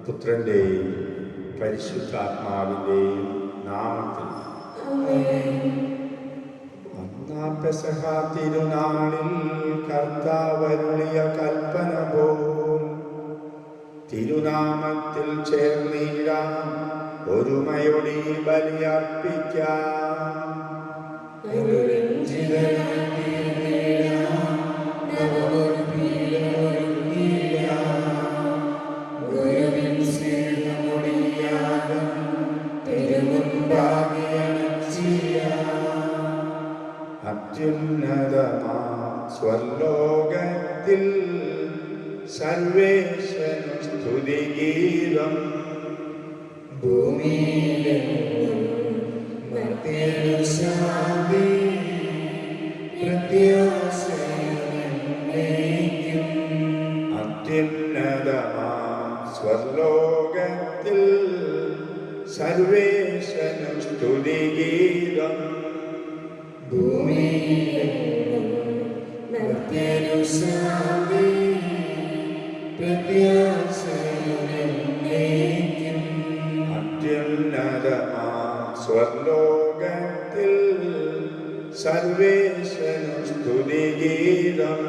പുത്രൻ്റെയും പരിശുദ്ധാത്മാവിൻ്റെയും നാമത്തിൽ. ഒന്നാം പെസഹ തിരുനാളിൽ കർത്താവരുളിയ കൽപ്പന പോൽ തിരുനാമത്തിൽ ചേർന്നിടാം, ഒരുമയോടെ ബലിയർപ്പിക്കാം. അത്യുന്നതമാ സ്വർലോകത്തിൽ സർവേശ്വരൻ സ്തുതിഗീതം, ഭൂമിയിലെങ്ങും മർത്യനു ശാന്തി പ്രത്യാശയെന്നേക്കും. അത്യുന്നതമാ സ്വർലോകത്തിൽ സർവേശ്വരൻ സ്തുതിഗീതം, ഭൂമിയിലെങ്ങും മർത്യനു ശാന്തി പ്രത്യാശയെന്നേക്കും. അത്യുന്നതമാ സ്വർലോകത്തിൽ സർവേശ്വരൻ സ്തുതിഗീതം,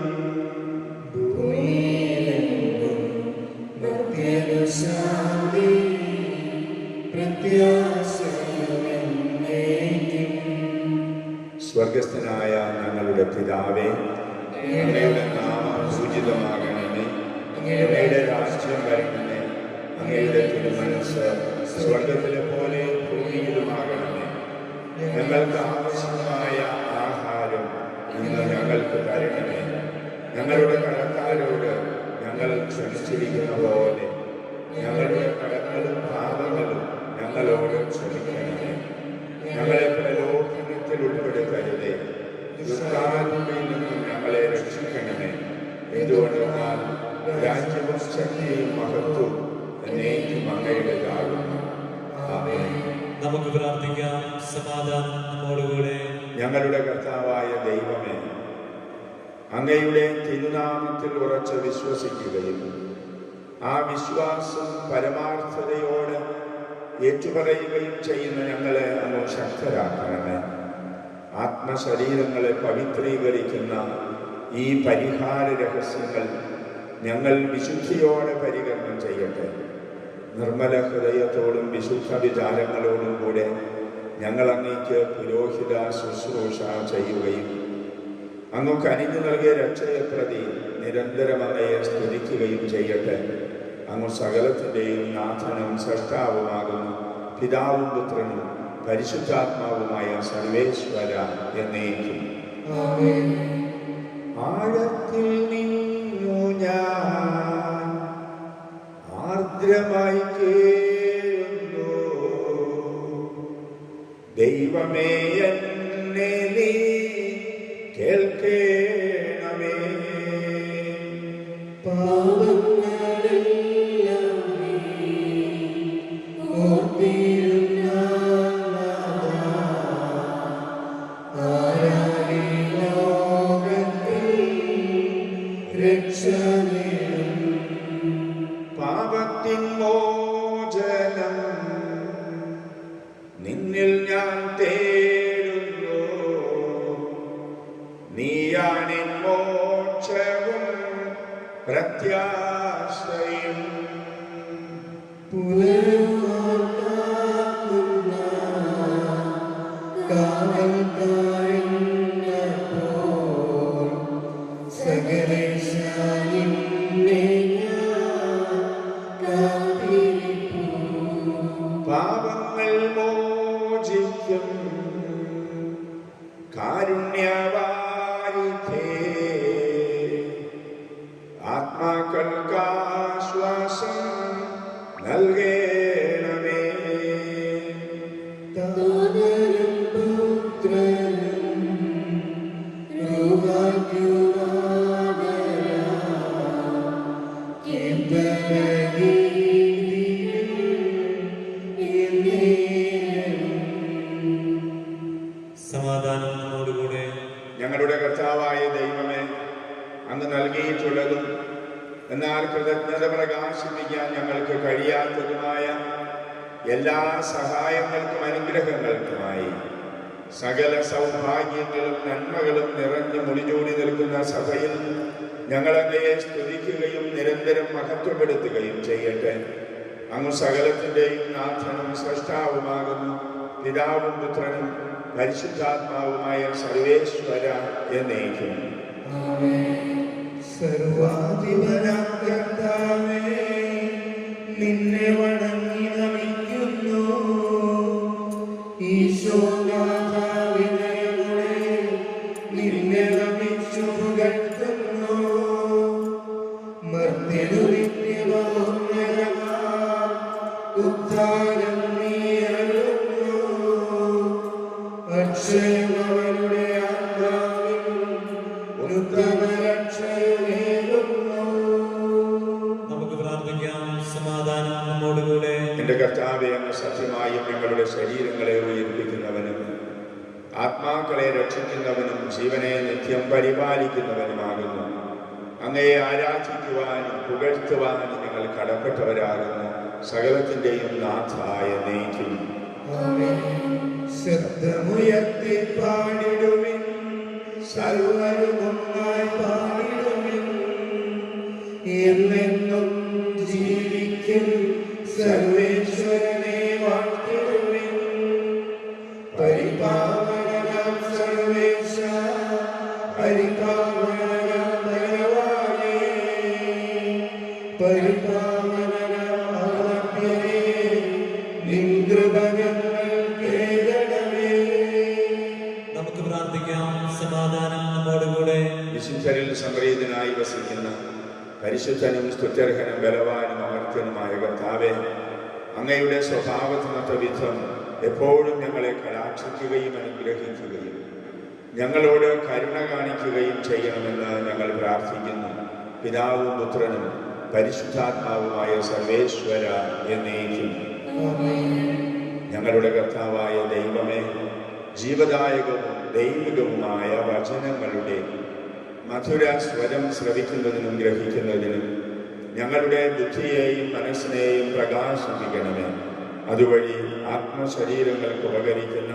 ഭൂമിയിലെങ്ങും മർത്യനു ശാന്തി പ്രത്യാശയെന്നേക്കും. സ്വർഗസ്ഥനായ ഞങ്ങളുടെ പിതാവേ, അങ്ങയുടെ നാമം പൂജിതമാകണമേ, അങ്ങയുടെ രാജ്യം വരണമേ, അങ്ങയുടെ തിരുമനസ്സ് സ്വർഗത്തിലെ പോലെ ഭൂമിയിലുമാകണമേ. ഞങ്ങൾക്ക് ആവശ്യമായ ആഹാരം ഇന്ന് ഞങ്ങൾക്ക് തരണമേ. ഞങ്ങളുടെ കടക്കാരോട് ഞങ്ങൾ ക്ഷമിച്ചിരിക്കുന്ന പോലെ ഞങ്ങളുടെ കടങ്ങളും പാപങ്ങളും ഞങ്ങളോട് ക്ഷമിക്കണമേ. ഞങ്ങളെ പ്രലോഭനത്തിൽ ഉൾപ്പെടുത്തരുതേ, ദുഷ്ടാത്മയിൽ നിന്നും ഞങ്ങളെ രക്ഷിക്കണമേ. എന്തുകൊണ്ടെന്നാൽ രാജ്യവും ശക്തിയും മഹത്വവും എന്നേക്കും അങ്ങയുടേതാകുന്നു. ആമേൻ. നമുക്ക് പ്രാർത്ഥിക്കാം. സമാധാനം നമ്മോടുകൂടെ. ഞങ്ങളുടെ കർത്താവായ ദൈവമേ, അങ്ങയുടെ തിരുനാമത്തിൽ ഉറച്ച് വിശ്വസിക്കുകയും ആ വിശ്വാസം പരമാർത്ഥതയോടെ ഏറ്റുപറയുകയും ചെയ്യുന്ന ഞങ്ങളെ അങ്ങ് ശക്തരാക്കണമേ. ആത്മശരീരങ്ങളെ പവിത്രീകരിക്കുന്ന ഈ പരിഹാര രഹസ്യങ്ങൾ ഞങ്ങൾ വിശുദ്ധിയോടെ പരികരണം ചെയ്യട്ടെ. നിർമ്മല ഹൃദയത്തോടും വിശുദ്ധ വിചാരങ്ങളോടും കൂടെ ഞങ്ങൾ അങ്ങേക്ക് പുരോഹിത ശുശ്രൂഷ ചെയ്യുകയും അങ്ങ് കനിഞ്ഞു നൽകിയ രക്ഷയെ പ്രതി നിരന്തരം അങ്ങയെ സ്തുതിക്കുകയും ചെയ്യട്ടെ. അങ്ങ് സകലത്തിൻ്റെയും നാഥനും സൃഷ്ടാവുമാകുന്നു, പിതാവും പുത്രനും പരിശുദ്ധാത്മാവുമായ സർവേശ്വര എന്നേക്കും. ആഴത്തിൽ നിന്നു ഞാൻ ആർദ്രമായി കേഴുന്നു, ദൈവമേ എന്നെ നീ കേൾക്കേണമേ. പാപങ്ങളെല്ലാം നീ ഓർത്തിരുന്നാലാ, ആരാലീ ലോകത്തിൽ രക്ഷ നേടും. പാപത്തിൻ മോചനം നിന്നിൽ ഞാൻ തേടുന്നു, നീയാണെൻ മോക്ഷവും പ്രത്യാശയും. പുലരുവാൻ കാക്കുന്ന കാവൽക്കാരനെപ്പോൽ സകലേശാ നിന്നെ ഞാൻ കാത്തിരിപ്പൂ. പാപങ്ങൾ മോചിക്കും കാരുണ്യവാരിധേ, ആത്മാക്കൾക്കാശ്വാസം നൽകേണമേ. താതനും പുത്രനും രൂഹായ്ക്കുമാതരാം കീർത്തനഗീതികൾ എന്നേരം. സമാധാനം നമ്മോടുകൂടെ. എന്നാൽ കൃതജ്ഞത പ്രകാശിപ്പിക്കാൻ ഞങ്ങൾക്ക് കഴിയാത്തതുമായ എല്ലാ സഹായങ്ങൾക്കും അനുഗ്രഹങ്ങൾക്കുമായി സകല സൗഭാഗ്യങ്ങളും നന്മകളും നിറഞ്ഞു മുടിചൂടി നിൽക്കുന്ന സഭയിൽ ഞങ്ങളങ്ങയെ സ്തുതിക്കുകയും നിരന്തരം മഹത്വപ്പെടുത്തുകയും ചെയ്യട്ടെ. അങ്ങ് സകലത്തിൻ്റെയും നാഥനും സൃഷ്ടാവുമാകുന്നു. പിതാവും പുത്രനും പരിശുദ്ധാത്മാവുമായ സർവേശ്വര എന്നേക്കും. സർവാധിപനാം കർത്താവേ, നിന്നെ വണങ്ങി നമിക്കുന്നു. ഈശോനാഥാവിനയങ്ങളെ നിന്നെ നമിച്ചു പുകഴ്ത്തുന്നു. മർത്യനു നിത്യമോന്നതമാം ഉദ്ധാരം നീ അരുളുന്നു. അക്ഷയമവരുടെ ആത്മാവിൽ ഉത്തമരക്ഷയമേകുന്നു. നമുക്ക് പ്രാർത്ഥിക്കാം. സമാധാനം നമ്മോടുകൂടെ. എന്റെ കർത്താവേ, അങ്ങ് സത്യമായും ഞങ്ങളുടെ ശരീരങ്ങളെ ഉയർപ്പിക്കുന്നവനും ആത്മാക്കളെ രക്ഷിക്കുന്നവനും ജീവനെ നിത്യം പരിപാലിക്കുന്നവനുമാകുന്നു. അങ്ങയെ ആരാധിക്കുവാനും പുകഴ്ത്തുവാനും ഞങ്ങൾ കടപ്പെട്ടവരാകുന്നു. സകലത്തിൻ്റെയും നാഥായ എന്നേക്കും. ശബ്ദമുയർത്തി പാടിടുവിൻ, സർവരും ഒന്നായി പാടിടുവിൻ. എന്നെന്നും ജീവിക്കും സർവേശ്വരനെ വാഴ്ത്തിടുവിൻ. പരിപാവനനാം സർവേശ, പരിപാവനനാം ബലവാനേ, പരിപാവനനാം അമർത്യനേ, നിൻ കൃപ ഞങ്ങൾ കേൾക്കണമേ. നമുക്ക് പ്രാർത്ഥിക്കാം. സമാധാനം നമ്മോടുകൂടെ. വിശുദ്ധരിൽ സംപ്രീതനായി വസിക്കുന്ന പരിശുദ്ധനും സ്തുത്യർഹനും ബലവാനും അമർത്യനുമായ കർത്താവേ, അങ്ങയുടെ സ്വഭാവത്തിനൊത്ത വിധം എപ്പോഴും ഞങ്ങളെ കടാക്ഷിക്കുകയും അനുഗ്രഹിക്കുകയും ഞങ്ങളോട് കരുണ കാണിക്കുകയും ചെയ്യണമെന്ന് ഞങ്ങൾ പ്രാർത്ഥിക്കുന്നു. പിതാവും പുത്രനും പരിശുദ്ധാത്മാവുമായ സർവേശ്വര എന്നേക്കും. ഞങ്ങളുടെ കർത്താവായ ദൈവമേ, ജീവദായകവും ദൈവികവുമായ വചനങ്ങളുടെ മധുര സ്വരം ശ്രവിക്കുന്നതിനും ഗ്രഹിക്കുന്നതിനും ഞങ്ങളുടെ ബുദ്ധിയെയും മനസ്സിനെയും പ്രകാശിപ്പിക്കണമേ. അതുവഴി ആത്മശരീരങ്ങൾക്ക് ഉപകരിക്കുന്ന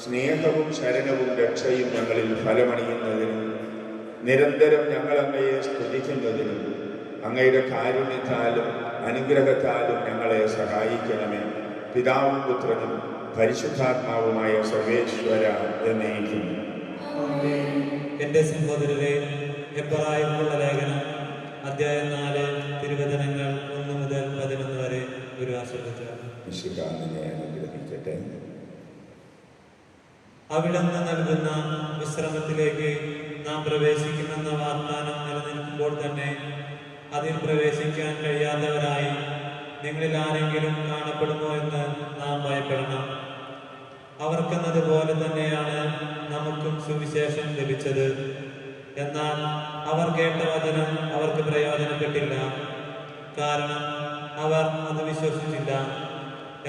സ്നേഹവും ശരണവും രക്ഷയും ഞങ്ങളിൽ ഫലമണിയുന്നതിനും നിരന്തരം ഞങ്ങൾ അങ്ങയെ സ്തുതിക്കുന്നതിനും അങ്ങയുടെ കാരുണ്യത്താലും അനുഗ്രഹത്താലും ഞങ്ങളെ സഹായിക്കണമേ. പിതാവും പുത്രനും പരിശുദ്ധാത്മാവുമായ സർവേശ്വര എന്നേക്കും. എന്റെ സഹോദരരെ, എബ്രായർക്കുള്ള ലേഖനം അധ്യായം 4 തിരുവചനങ്ങൾ 1 മുതൽ 11 വരെ ഒരു ആശ്രയിച്ചു. നിന്നെ അനുഗ്രഹിക്കട്ടെ. അവിടുന്ന് നൽകുന്ന വിശ്രമത്തിലേക്ക് നാം പ്രവേശിക്കുമെന്ന വാഗ്ദാനം നിലനിൽക്കുമ്പോൾ തന്നെ അതിൽ പ്രവേശിക്കാൻ കഴിയാത്തവരായി നിങ്ങളിൽ ആരെങ്കിലും കാണപ്പെടുമോ എന്ന് നാം ഭയപ്പെടണം. അവർക്കെന്നതുപോലെ തന്നെയാണ് നമുക്കും സുവിശേഷം ലഭിച്ചത്. എന്നാൽ അവർ കേട്ട വചനം അവർക്ക് പ്രയോജനപ്പെട്ടില്ല, കാരണം അവർ അത് വിശ്വസിച്ചില്ല.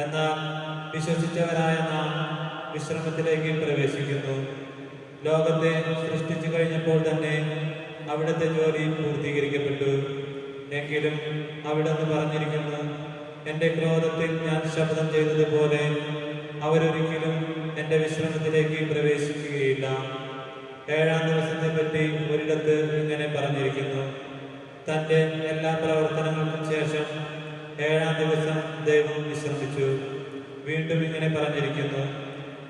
എന്നാൽ വിശ്വസിച്ചവരായ നാം വിശ്രമത്തിലേക്ക് പ്രവേശിക്കുന്നു. ലോകത്തെ സൃഷ്ടിച്ചു കഴിഞ്ഞപ്പോൾ തന്നെ അവിടുത്തെ ജോലി പൂർത്തീകരിക്കപ്പെട്ടു. എങ്കിലും അവിടുന്ന് പറഞ്ഞിരിക്കുന്നു, എൻ്റെ ക്രോധത്തിൽ ഞാൻ ശബ്ദം ചെയ്തതുപോലെ അവരൊരിക്കലും എൻ്റെ വിശ്രമത്തിലേക്ക് പ്രവേശിക്കുകയില്ല. 7-ാം ദിവസത്തെ പറ്റി ഒരിടത്ത് ഇങ്ങനെ പറഞ്ഞിരിക്കുന്നു, തൻ്റെ എല്ലാ പ്രവർത്തനങ്ങൾക്കും ശേഷം 7-ാം ദിവസം ദൈവം വിശ്രമിച്ചു. വീണ്ടും ഇങ്ങനെ പറഞ്ഞിരിക്കുന്നു,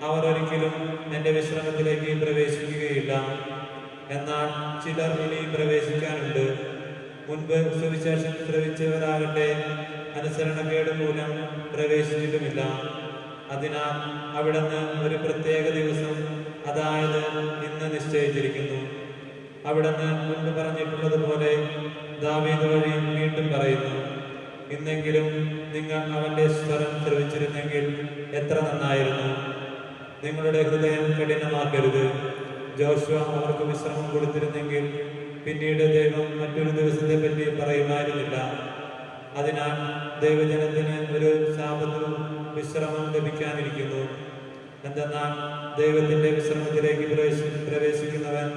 അവർ ഒരിക്കലും എൻ്റെ വിശ്രമത്തിലേക്ക് പ്രവേശിക്കുകയില്ല. എന്നാൽ ചിലർ ഇനി പ്രവേശിക്കാനുണ്ട്. മുൻപ് സുവിശേഷം ശ്രവിച്ചവരാകട്ടെ അനുസരണക്കേട് മൂലം പ്രവേശിച്ചിട്ടുമില്ല. അതിനാൽ അവിടുന്ന് ഒരു പ്രത്യേക ദിവസം, അതായത് ഇന്ന് നിശ്ചയിച്ചിരിക്കുന്നു. അവിടുന്ന് മുൻപ് പറഞ്ഞിട്ടുള്ളതുപോലെ ദാവീദ് വഴി വീണ്ടും പറയുന്നു, ഇന്നെങ്കിലും നിങ്ങൾ അവന്റെ സ്വരം ശ്രവിച്ചിരുന്നെങ്കിൽ എത്ര നന്നായിരുന്നു. നിങ്ങളുടെ ഹൃദയം കഠിനമാക്കരുത്. ജോഷുവ അവർക്ക് വിശ്രമം കൊടുത്തിരുന്നെങ്കിൽ പിന്നീട് ദൈവം മറ്റൊരു ദിവസത്തെ പറ്റി പറയുമായിരുന്നില്ല. അതിനാൽ ദൈവജനത്തിന് ഒരു ശാബത്തും വിശ്രമം ലഭിക്കാനിരിക്കുന്നു. എന്തെന്നാൽ ദൈവത്തിന്റെ വിശ്രമത്തിലേക്ക് പ്രവേശിക്കുന്നവൻ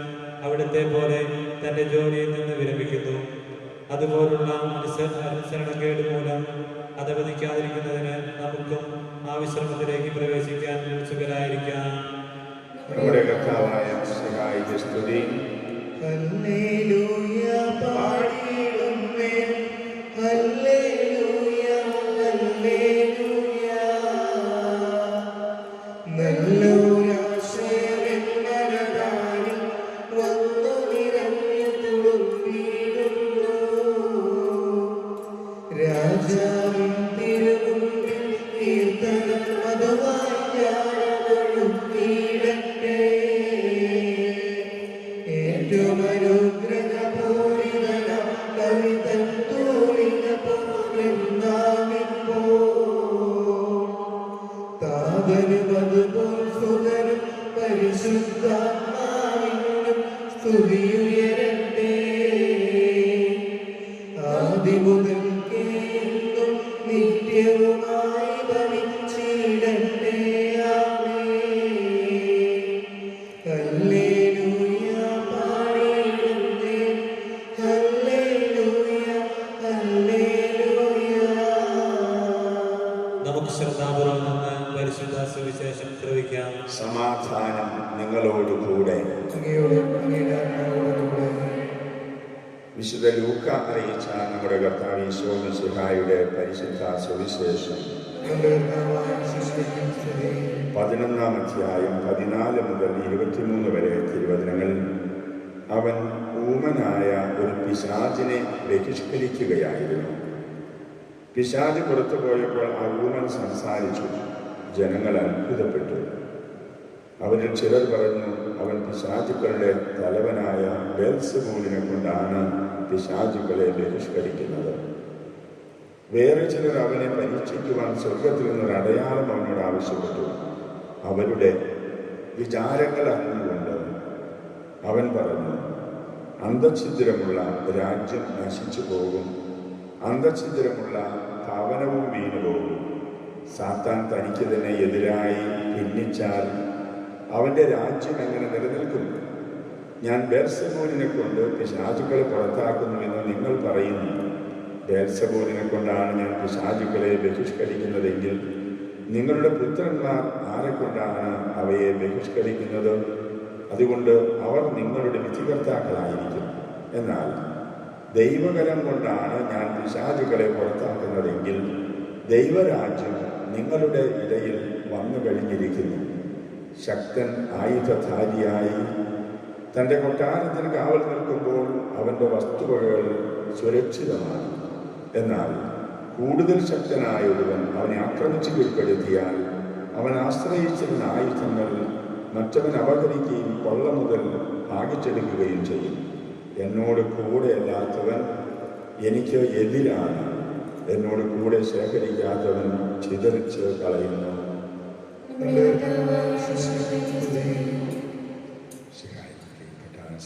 അവിടുത്തെ പോലെ തന്റെ ജോലിയിൽ നിന്ന് വിരമിക്കുന്നു. അതുപോലുള്ള അനുസരണക്കേട് മൂലം അധപതിക്കാതിരിക്കുന്നതിന് നമുക്കും ആ വിശ്രമത്തിലേക്ക് പ്രവേശിക്കാൻ ഉത്സുകരായിരിക്കാം. നമ്മുടെ കർത്താവായ മിശിഹായിക്ക് സ്തുതി. ഹല്ലേലൂയ പാടിയിടുന്നേ, ഹല്ലേലൂയ ഹല്ലേലൂയ. നല്ലൊരാശയമെന്നരതാരിൽ വന്നു നിറഞ്ഞു തുളുമ്പിടുന്നു. രാജാവിൻ തിരുമുമ്പിൽ കീർത്തനം മധുവായി ഞാനൊഴുക്കിയിടട്ടെ. ഏറ്റവും അനുഗ്രഹപൂരിതനാം കവിതൻ തൂലിക പോലെന്നാമിപ്പോ. താതനും അതുപോൽ സുതനും പരിശുദ്ധാത്മാവിനും സ്തുതിയുയരട്ടെ. ആദിമുതൽക്കേ എന്നും നിത്യവുമായി ഭവിച്ചിടട്ടെ. ആമേൻ. ഹല്ലേലൂയ പാടിയിടുന്നേ, ഹല്ലേലൂയ ഹല്ലേലൂയ. നമുക്ക് ശ്രദ്ധാപൂർവം നിന്ന് പരിശുദ്ധ സുവിശേഷം ശ്രവിക്കാം. സമാധാനം നിങ്ങളോടുകൂടെ. അങ്ങയോടും അങ്ങയുടെ ആത്മാവോടും കൂടെ. വിശുദ്ധ ലൂക്ക അറിയിച്ച നമ്മുടെ കർത്താവ് ഈശോ മിശിഹായുടെ പരിശുദ്ധ സുവിശേഷം നമ്മുടെ കർത്താവായ യേശുക്രിസ്തുവിന്റെ സ്തുതി. 11-ാം അധ്യായം 14 മുതൽ 23 വരെ തിരുവചനങ്ങൾ. അവൻ ഊമനായ ഒരു പിശാചിനെ ബഹിഷ്കരിക്കുകയായിരുന്നു. പിശാച് പുറത്തു പോയപ്പോൾ ആ ഊമൻ സംസാരിച്ചു. ജനങ്ങൾ അത്ഭുതപ്പെട്ടു. അവരിൽ ചിലർ പറഞ്ഞു, അവൻ പിശാചുക്കളുടെ തലവനായ ബെൽസെബൂലിനെ കൊണ്ടാണ് പിശാചുക്കളെ ബഹിഷ്കരിക്കുന്നത്. വേറെ ചിലർ അവനെ പരീക്ഷിക്കുവാൻ സ്വർഗത്തിൽ നിന്നൊരു അടയാളം അവനോട് ആവശ്യപ്പെട്ടു. അവരുടെ വിചാരങ്ങൾ അറിഞ്ഞുകൊണ്ട് അവൻ പറഞ്ഞു, അന്തഛിദ്രമുള്ള രാജ്യം നശിച്ചു പോകും, അന്തഛിദ്രമുള്ള ഭവനവും വീണു പോകും. സാത്താൻ തനിക്ക് തന്നെ എതിരായി ഭിന്നിച്ചാൽ അവൻ്റെ രാജ്യം എങ്ങനെ നിലനിൽക്കും? ഞാൻ ബെൽസെബൂലിനെ കൊണ്ട് പിശാചുക്കളെ പുറത്താക്കുന്നുവെന്ന് നിങ്ങൾ പറയുന്നു. ബെൽസെബൂലിനെ കൊണ്ടാണ് ഞാൻ പിശാചുക്കളെ ബഹിഷ്കരിക്കുന്നതെങ്കിൽ നിങ്ങളുടെ പുത്രന്മാർ ആരെക്കൊണ്ടാണ് അവയെ ബഹിഷ്കരിക്കുന്നത്? അതുകൊണ്ട് അവർ നിങ്ങളുടെ വിധികർത്താക്കളായിരിക്കും. എന്നാൽ ദൈവകരം കൊണ്ടാണ് ഞാൻ പിശാചുക്കളെ പുറത്താക്കുന്നതെങ്കിൽ ദൈവരാജ്യം നിങ്ങളുടെ ഇടയിൽ വന്നു കഴിഞ്ഞിരിക്കുന്നു. ശക്തൻ ആയുധധാരിയായി തൻ്റെ കൊട്ടാരത്തിന് കാവൽ നിൽക്കുമ്പോൾ അവൻ്റെ വസ്തുവകകൾ സുരക്ഷിതമാണ്. എന്നാൽ കൂടുതൽ ശക്തനായ ഒരുവൻ അവനെ ആക്രമിച്ച് കീഴ്പ്പെടുത്തിയാൽ അവൻ ആശ്രയിച്ചിരുന്ന ആയുധങ്ങൾ മറ്റവൻ അപഹരിക്കുകയും കൊള്ള മുതൽ ഭാഗിച്ചെടുക്കുകയും ചെയ്യും. എന്നോട് കൂടെ അല്ലാത്തവൻ എനിക്ക് എതിരാണ്. എന്നോട് കൂടെ ശേഖരിക്കാത്തവൻ ചിതറിച്ച് കളയുന്നു.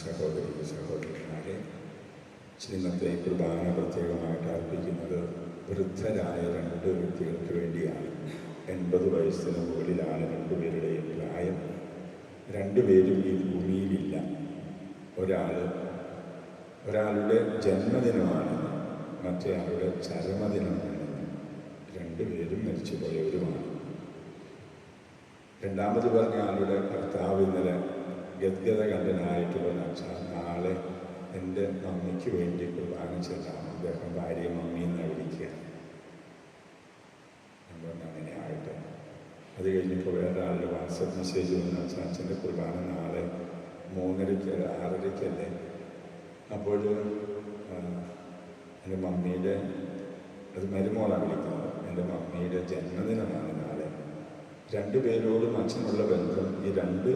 സഹോദരി സഹോദരന്മാരെ, ഇന്നത്തെ കുർബാന പ്രത്യേകമായിട്ട് അർപ്പിക്കുന്നത് വൃദ്ധരായ 2 വ്യക്തികൾക്ക് വേണ്ടിയാണ്. 80 വയസ്സിന് മുകളിലാണ് 2 പേരുടെയും പ്രായം. 2 പേരും ഈ ഭൂമിയിലില്ല. ഒരാളുടെ ജന്മദിനമാണ്, മറ്റേയാളുടെ ചരമദിനമാണ്. 2 പേരും മരിച്ചു പോയവരുമാണ്. രണ്ടാമത് പറഞ്ഞ ആളുടെ ഭർത്താവ് ഇന്നലെ ഗദ്ഗത കണ്ടനായിട്ട് പറഞ്ഞ, നാളെ എൻ്റെ മമ്മിക്ക് വേണ്ടി കുർബാന ചെല്ലാം. അദ്ദേഹം ഭാര്യ മമ്മി എന്ന് വിളിക്കുക. ഞാൻ പറഞ്ഞു അങ്ങനെ ആകട്ടെ. അത് കഴിഞ്ഞപ്പോൾ വേറെ ആളുടെ വാട്സപ്പ് മെസ്സേജ് വന്നു, അച്ഛൻ്റെ കുർബാന നാളെ 3:30 6:30 അപ്പോൾ എൻ്റെ മമ്മിയുടെ, അത് മരുമോളാണ് വിളിക്കുന്നത്, എൻ്റെ മമ്മിയുടെ ജന്മദിനമാണ് നാളെ. 2 പേരോടും അച്ഛനുള്ള ബന്ധം ഈ 2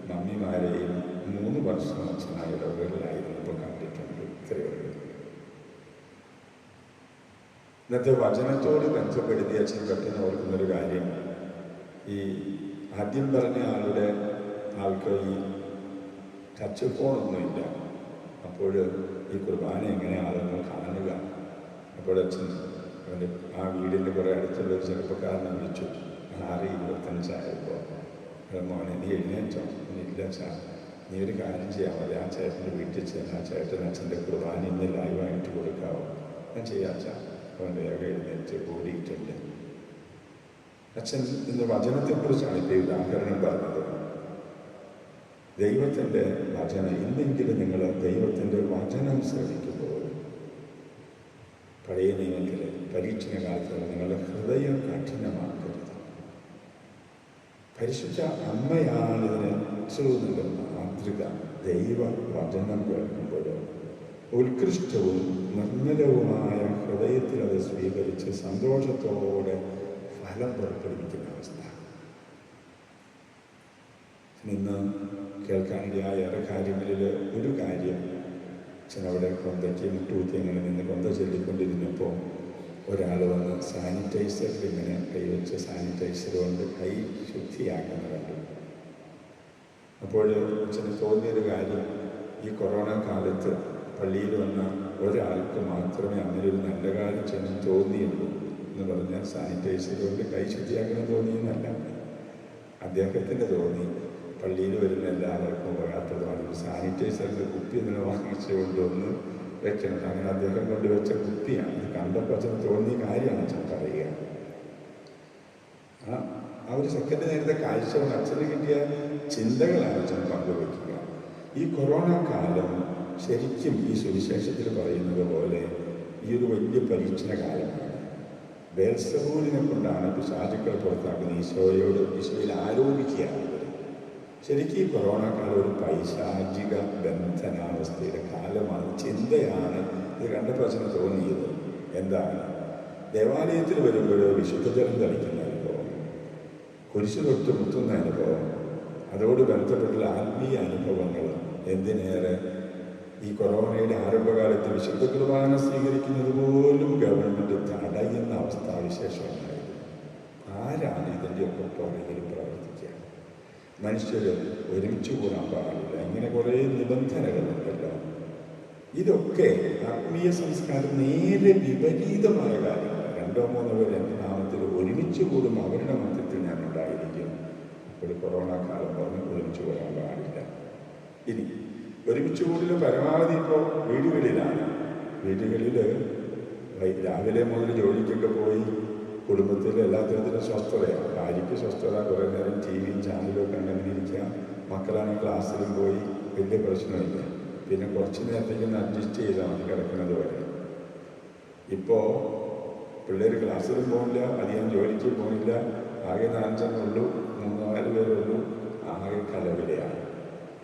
മമ്മിമാരെയും 3 വർഷം അച്ഛനായ ഇടവകളിലായിരുന്നപ്പോൾ കണ്ടിട്ടുണ്ട്. ഇത്രയുള്ളൂ. ഇന്നത്തെ വചനത്തോട് ബന്ധപ്പെടുത്തി അച്ഛൻ പെട്ടെന്ന് ഓർക്കുന്നൊരു കാര്യം, ഈ ആദ്യം പറഞ്ഞ ആൾക്ക് ഈ ടച്ച് ഫോണൊന്നുമില്ല. അപ്പോൾ ഈ കുർബാന എങ്ങനെയാണെന്ന് കാണുക. അപ്പോൾ അച്ഛൻ അവൻ്റെ ആ വീടിൻ്റെ കുറേ അടുത്തുള്ള ഒരു ചെറുപ്പക്കാരനെ വിളിച്ചു. 6:25 മോനെ നീ എഴുന്നേറ്റോ? ഇല്ല അച്ഛാ, നീ ഒരു കാര്യം ചെയ്യാൻ മതി, ആ ചേട്ടൻ്റെ വീട്ടിൽ ചെന്ന് ആ ചേട്ടൻ അച്ഛൻ്റെ കുർബാന ഇന്ന് ലൈവായിട്ട് കൊടുക്കാവോ? ഞാൻ ചെയ്യാം അച്ഛാ. അവൻ വേഗം എഴുന്നേറ്റ് ഓടിയിട്ടുണ്ട്. അച്ഛൻ ഇന്ന് വചനത്തെക്കുറിച്ചാണ് ഇപ്പോൾ ഉദാഹരണം പറഞ്ഞത്. ദൈവത്തിൻ്റെ വചനം, ഇന്നെങ്കിലും നിങ്ങൾ ദൈവത്തിൻ്റെ വചനം ശ്രമിക്കുമ്പോൾ പഴയ നിയമത്തിൽ പരീക്ഷണ കാലത്ത് നിങ്ങളുടെ ഹൃദയം കഠിനമാക്കരുത്. പരിശുദ്ധ അമ്മയാണ് ഇതിന് ഏറ്റവും മാതൃക. ദൈവ വചനം കേൾക്കുമ്പോൾ ഉത്കൃഷ്ടവും നിർമ്മലവുമായ ഹൃദയത്തിൽ അത് സ്വീകരിച്ച് സന്തോഷത്തോടെ ഫലം പുറപ്പെടുവിക്കുന്ന അവസ്ഥ. ഇന്ന് കേൾക്കാനിടയായ ഏറെ കാര്യങ്ങളിൽ ഒരു കാര്യം, അവിടെ കൊന്തയ്ക്ക് മുട്ടൂത്തി അങ്ങനെ നിന്ന് കൊന്ത ചൊല്ലിക്കൊണ്ടിരുന്നപ്പോൾ ഒരാൾ വന്ന് സാനിറ്റൈസറിൽ ഇങ്ങനെ കൈവച്ച് സാനിറ്റൈസർ കൊണ്ട് കൈ ശുദ്ധിയാക്കുന്ന കണ്ടു. അപ്പോൾ അച്ഛന് തോന്നിയൊരു കാര്യം, ഈ കൊറോണ കാലത്ത് പള്ളിയിൽ വന്ന ഒരാൾക്ക് മാത്രമേ അങ്ങനെ ഒരു നല്ല കാര്യം ചെയ്യാൻ തോന്നിയുള്ളൂ എന്ന് പറഞ്ഞാൽ സാനിറ്റൈസർ കൊണ്ട് കൈ ശുദ്ധിയാക്കണം തോന്നിയെന്നല്ല. അദ്ദേഹത്തിന് തോന്നി പള്ളിയിൽ വരുന്ന എല്ലാവർക്കും ഉപകാരപ്രദമാണ് ഒരു സാനിറ്റൈസറിൻ്റെ കുപ്പി ഇതിനെ വാങ്ങിച്ചു കൊണ്ടുവന്ന് വെക്കണം. അങ്ങനെ അദ്ദേഹം കൊണ്ടുവച്ച കുപ്പിയാണ്. ഇത് കണ്ടപ്പോൾ അച്ഛന് തോന്നിയ കാര്യമാണ് അച്ഛൻ പറയുക. ആ ഒരു സെക്കൻഡ് നേരത്തെ കാഴ്ച കൊണ്ട് അച്ഛന് കിട്ടിയ ചിന്തകളാണ് അച്ഛൻ പങ്കുവയ്ക്കുക. ഈ കൊറോണ കാലം ശരിക്കും ഈ സുവിശേഷത്തിൽ പറയുന്നത് പോലെ ഈ ഒരു വലിയ പരീക്ഷണ കാലമാണ്. ബേൽസബൂലിനെ കൊണ്ടാണ് പിശാചുക്കൾ പുറത്താക്കുന്നത്. ഈശോയിൽ ആരോപിക്കുകയാണ്. ശരിക്കും ഈ കൊറോണ കാലം ഒരു പൈശാചിക ബന്ധനാവസ്ഥയുടെ കാലമാണ്, ചിന്തയാണ്. ഇത് കണ്ടപ്പോൾ അച്ഛന് തോന്നിയത് എന്താണ്? ദേവാലയത്തിൽ വരുമ്പോൾ വിശുദ്ധജലം തളിക്കുന്ന അനുഭവം, കുരിശു തൊട്ട് മുത്തുന്ന അനുഭവം, അതോട് ബന്ധപ്പെട്ടുള്ള ആത്മീയ അനുഭവങ്ങൾ. എന്തിനേറെ ഈ കൊറോണയുടെ ആരംഭകാലത്ത് വിശുദ്ധ കുർബാന സ്വീകരിക്കുന്നത് പോലും ഗവൺമെൻറ് തടയുന്ന അവസ്ഥാവിശേഷം ഉണ്ടായിരുന്നു. ആരാണ് ഇതിൻ്റെയൊക്കെ പുറകിൽ പ്രവർത്തിക്കുക? മനുഷ്യർ ഒരുമിച്ച് കൂടാൻ പാടില്ല, ഇങ്ങനെ കുറേ നിബന്ധനകളുണ്ടല്ലോ. ഇതൊക്കെ ആത്മീയ സംസ്കാരം നേരെ വിപരീതമായ കാര്യങ്ങൾ. 2-3 പേർ എൻ്റെ നാമത്തിൽ ഒരുമിച്ച് കൂടും, അവരുടെ മധ്യത്തിൽ ഞാൻ ഉണ്ടായിരിക്കും. ഒരു കൊറോണ കാലം പറഞ്ഞ് ഒരുമിച്ച് കൂടാൻ പാടില്ല. ഇനി ഒരുമിച്ച് കൂടുതൽ പരമാവധി ഇപ്പോൾ വീടുകളിലാണ്. വീടുകളിൽ രാവിലെ മുതൽ ജോലിക്കൊക്കെ പോയി കുടുംബത്തിൽ എല്ലാ തരത്തിലും സ്വസ്ഥതയാണ്. ഭാര്യയ്ക്ക് സ്വസ്ഥത, കുറേ നേരം ടി വിയും ചാനലും ഒക്കെ അങ്ങനെ ഇരിക്കുക. മക്കളാണ് ക്ലാസ്സിലും പോയി, വലിയ പ്രശ്നമില്ല. പിന്നെ കുറച്ച് നേരത്തേക്ക് ഒന്ന് അഡ്ജസ്റ്റ് ചെയ്താൽ മതി കിടക്കുന്നത് വരെ. ഇപ്പോൾ പിള്ളേർ ക്ലാസ്സിലും പോകില്ല, അധികം ജോലിക്ക് പോകില്ല, ആകെ 4 3-4 പേരുള്ളൂ. ആകെ കലവിലയാണ്,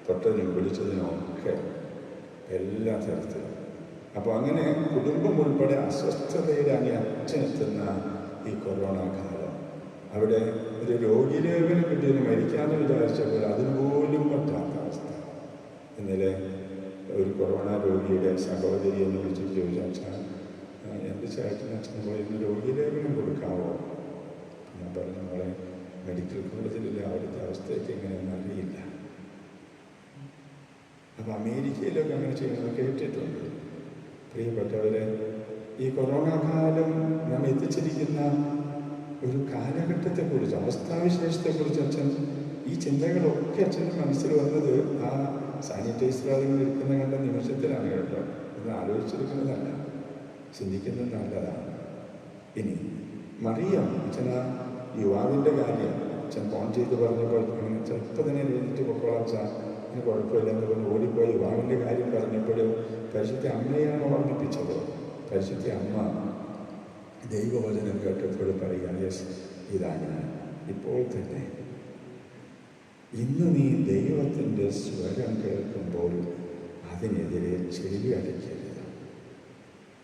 തൊട്ടതിനും പിടിച്ചതിനൊക്കെ എല്ലാ തരത്തിലും. അപ്പോൾ അങ്ങനെ കുടുംബം ഉൾപ്പെടെ അസ്വസ്ഥതയുടെ അങ്ങ് അച്ഛനെത്തുന്ന ഈ കൊറോണ കാലം, അവിടെ ഒരു രോഗിലേവനം കിട്ടിയതിന് മരിക്കാമെന്ന് വിചാരിച്ചപ്പോൾ അതിനുപോലും പറ്റാത്ത അവസ്ഥ. ഇന്നലെ ഒരു കൊറോണ രോഗിയുടെ സഹോദരി എന്ന് വിളിച്ചിട്ട് ചോദിച്ചാൽ, എൻ്റെ ചേട്ടൻ അച്ഛന് പോയി ഇന്ന് രോഗിലേവനം കൊടുക്കാമോ? ഞാൻ പറഞ്ഞു, മോളെ മെഡിക്കൽ കോളേജിലുള്ള അവിടുത്തെ അവസ്ഥയൊക്കെ എങ്ങനെയൊന്നും അറിയില്ല. അപ്പോൾ അമേരിക്കയിലൊക്കെ അങ്ങനെ ചെയ്യുന്നത് കേട്ടിട്ടുണ്ട്. പ്രിയപ്പെട്ടവരെ, ഈ കൊറോണ കാലം നാം എത്തിച്ചിരിക്കുന്ന ഒരു കാലഘട്ടത്തെക്കുറിച്ച്, അവസ്ഥാവിശേഷത്തെക്കുറിച്ച് അച്ഛൻ ഈ ചിന്തകളൊക്കെ അച്ഛൻ്റെ മനസ്സിൽ വന്നത് ആ സാനിറ്റൈസറുകൾ എടുക്കുന്ന കണ്ട നിമിഷത്തിലാണ് കേട്ടോ. ഇത് ആലോചിച്ചെടുക്കുന്നതല്ല, ചിന്തിക്കുന്നത് നല്ലതാണ്. ഇനി മറിയം, അച്ഛൻ ആ യുവാവിൻ്റെ കാര്യം അച്ഛൻ ഫോൺ ചെയ്ത് പറഞ്ഞപ്പോൾ അങ്ങനെ ചിലപ്പോൾ തന്നെ എഴുതിയിട്ട് പൊക്കോളാം അച്ഛാ, അതിന് കുഴപ്പമില്ലെന്ന് പറഞ്ഞ് ഓടിപ്പോയി യുവാവിൻ്റെ കാര്യം പറഞ്ഞപ്പോൾ പരിശുദ്ധ അമ്മയാണ് ഓർമ്മിപ്പിച്ചത്. പരിശുദ്ധ അമ്മ ദൈവവചനം കേട്ടപ്പോൾ പറയുക, യെസ്, ഇതാ ഞാൻ ഇപ്പോൾ തന്നെ. ഇന്ന് നീ ദൈവത്തിൻ്റെ സ്വരം കേൾക്കുമ്പോൾ അതിനെതിരെ ചെവി അടയ്ക്കരുത്.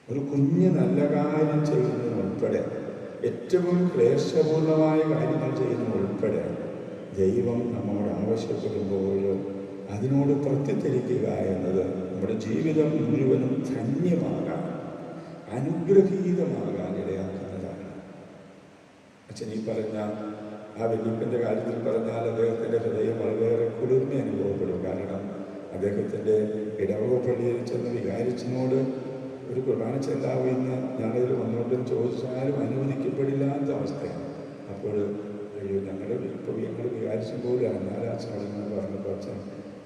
ഒരു കുഞ്ഞ് നല്ല കാര്യം ചെയ്യുന്നതിനുൾപ്പെടെ, ഏറ്റവും ക്ലേശപൂർണമായ കാര്യങ്ങൾ ചെയ്യുന്നതുൾപ്പെടെ ദൈവം നമ്മോട് ആവശ്യപ്പെടുമ്പോൾ അതിനോട് പ്രത്യുത്തരിക്കുക എന്നത് നമ്മുടെ ജീവിതം മുഴുവനും ധന്യമാകാൻ, അനുഗ്രഹീതമാകാൻ ഇടയാക്കുന്നതാണ്. അച്ഛൻ ഈ പറഞ്ഞ ആ വല്യപ്പൻ്റെ കാര്യത്തിൽ പറഞ്ഞാൽ അദ്ദേഹത്തിൻ്റെ ഹൃദയം വളരെയേറെ കുളിർമ അനുഭവപ്പെടും. കാരണം അദ്ദേഹത്തിൻ്റെ ഇടവക പള്ളിയിൽ ചെന്ന് വികാരിച്ചനോട് ഒരു കുർബാന ചെല്ലാവുന്ന ഞാനതിൽ വന്നുകൊണ്ടും ചോദിച്ചാലും അനുവദിക്കപ്പെടില്ലാത്ത അവസ്ഥയാണ്. അപ്പോൾ അയ്യോ, ഞങ്ങൾ വികാരിച്ചും പോലും എന്നാലും അച്ഛനോട് പറഞ്ഞപ്പോൾ അച്ഛൻ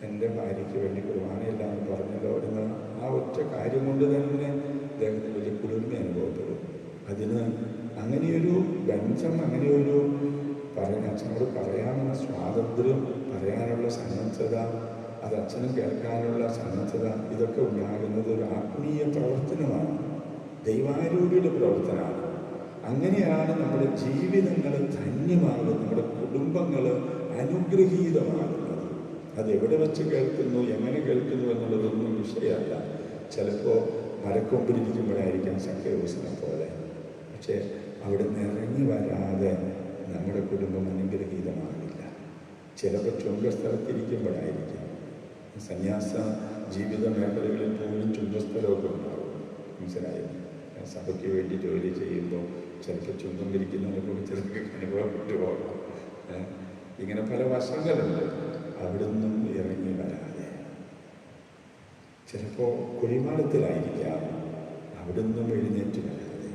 എൻ്റെ ഭാര്യയ്ക്ക് വേണ്ടി കുർബാനയില്ല എന്ന് പറഞ്ഞല്ലോ എന്ന് ആ ഒറ്റ കാര്യം കൊണ്ട് തന്നെ അദ്ദേഹത്തിന് വലിയ കുളിർമ അനുഭവപ്പെടും. അതിന് അങ്ങനെയൊരു ബന്ധം, അങ്ങനെയൊരു അച്ഛനോട് പറയാനുള്ള സ്വാതന്ത്ര്യം, പറയാനുള്ള സന്നദ്ധത, അത് അച്ഛനും കേൾക്കാനുള്ള സന്നദ്ധത, ഇതൊക്കെ ഉണ്ടാകുന്നത് ഒരു ആത്മീയ പ്രവർത്തനമാണ്, ദൈവാരൂപിയുടെ പ്രവർത്തനമാണ്. അങ്ങനെയാണ് നമ്മുടെ ജീവിതങ്ങൾ ധന്യമാകുന്നത്, നമ്മുടെ കുടുംബങ്ങൾ അനുഗ്രഹീതമാകുന്നത്. അതെവിടെ വെച്ച് കേൾക്കുന്നു, എങ്ങനെ കേൾക്കുന്നു എന്നുള്ളതൊന്നും വിഷയമല്ല. ചിലപ്പോൾ മരക്കൊമ്പിലിരിക്കുമ്പോഴായിരിക്കാം സഖ്യവസിനെ പോലെ, പക്ഷേ അവിടെ നിന്ന് ഇറങ്ങി വരാതെ നമ്മുടെ കുടുംബം അനുഗ്രഹീതമാകില്ല. ചിലപ്പോൾ ചുങ്കസ്ഥലത്തിരിക്കുമ്പോഴായിരിക്കും. സന്യാസ ജീവിത മേഖലകളിൽ പോലും ചുങ്കസ്ഥലമൊക്കെ ഉണ്ടാവും, മനസ്സിലായി. സഭയ്ക്ക് വേണ്ടി ജോലി ചെയ്യുമ്പോൾ ചിലപ്പോൾ ചുങ്കം വിരിക്കുന്നതിനെ കൊണ്ട് ചിലർക്ക് അനുഭവപ്പെട്ടു പോകാം. ഇങ്ങനെ പല വശങ്ങളുണ്ട്. അവിടെ നിന്നും ഇറങ്ങി വരാതെ ചിലപ്പോൾ കുഴിമാടത്തിലായിരിക്കാം, അവിടെ നിന്നും എഴുന്നേറ്റ് വരാതെ.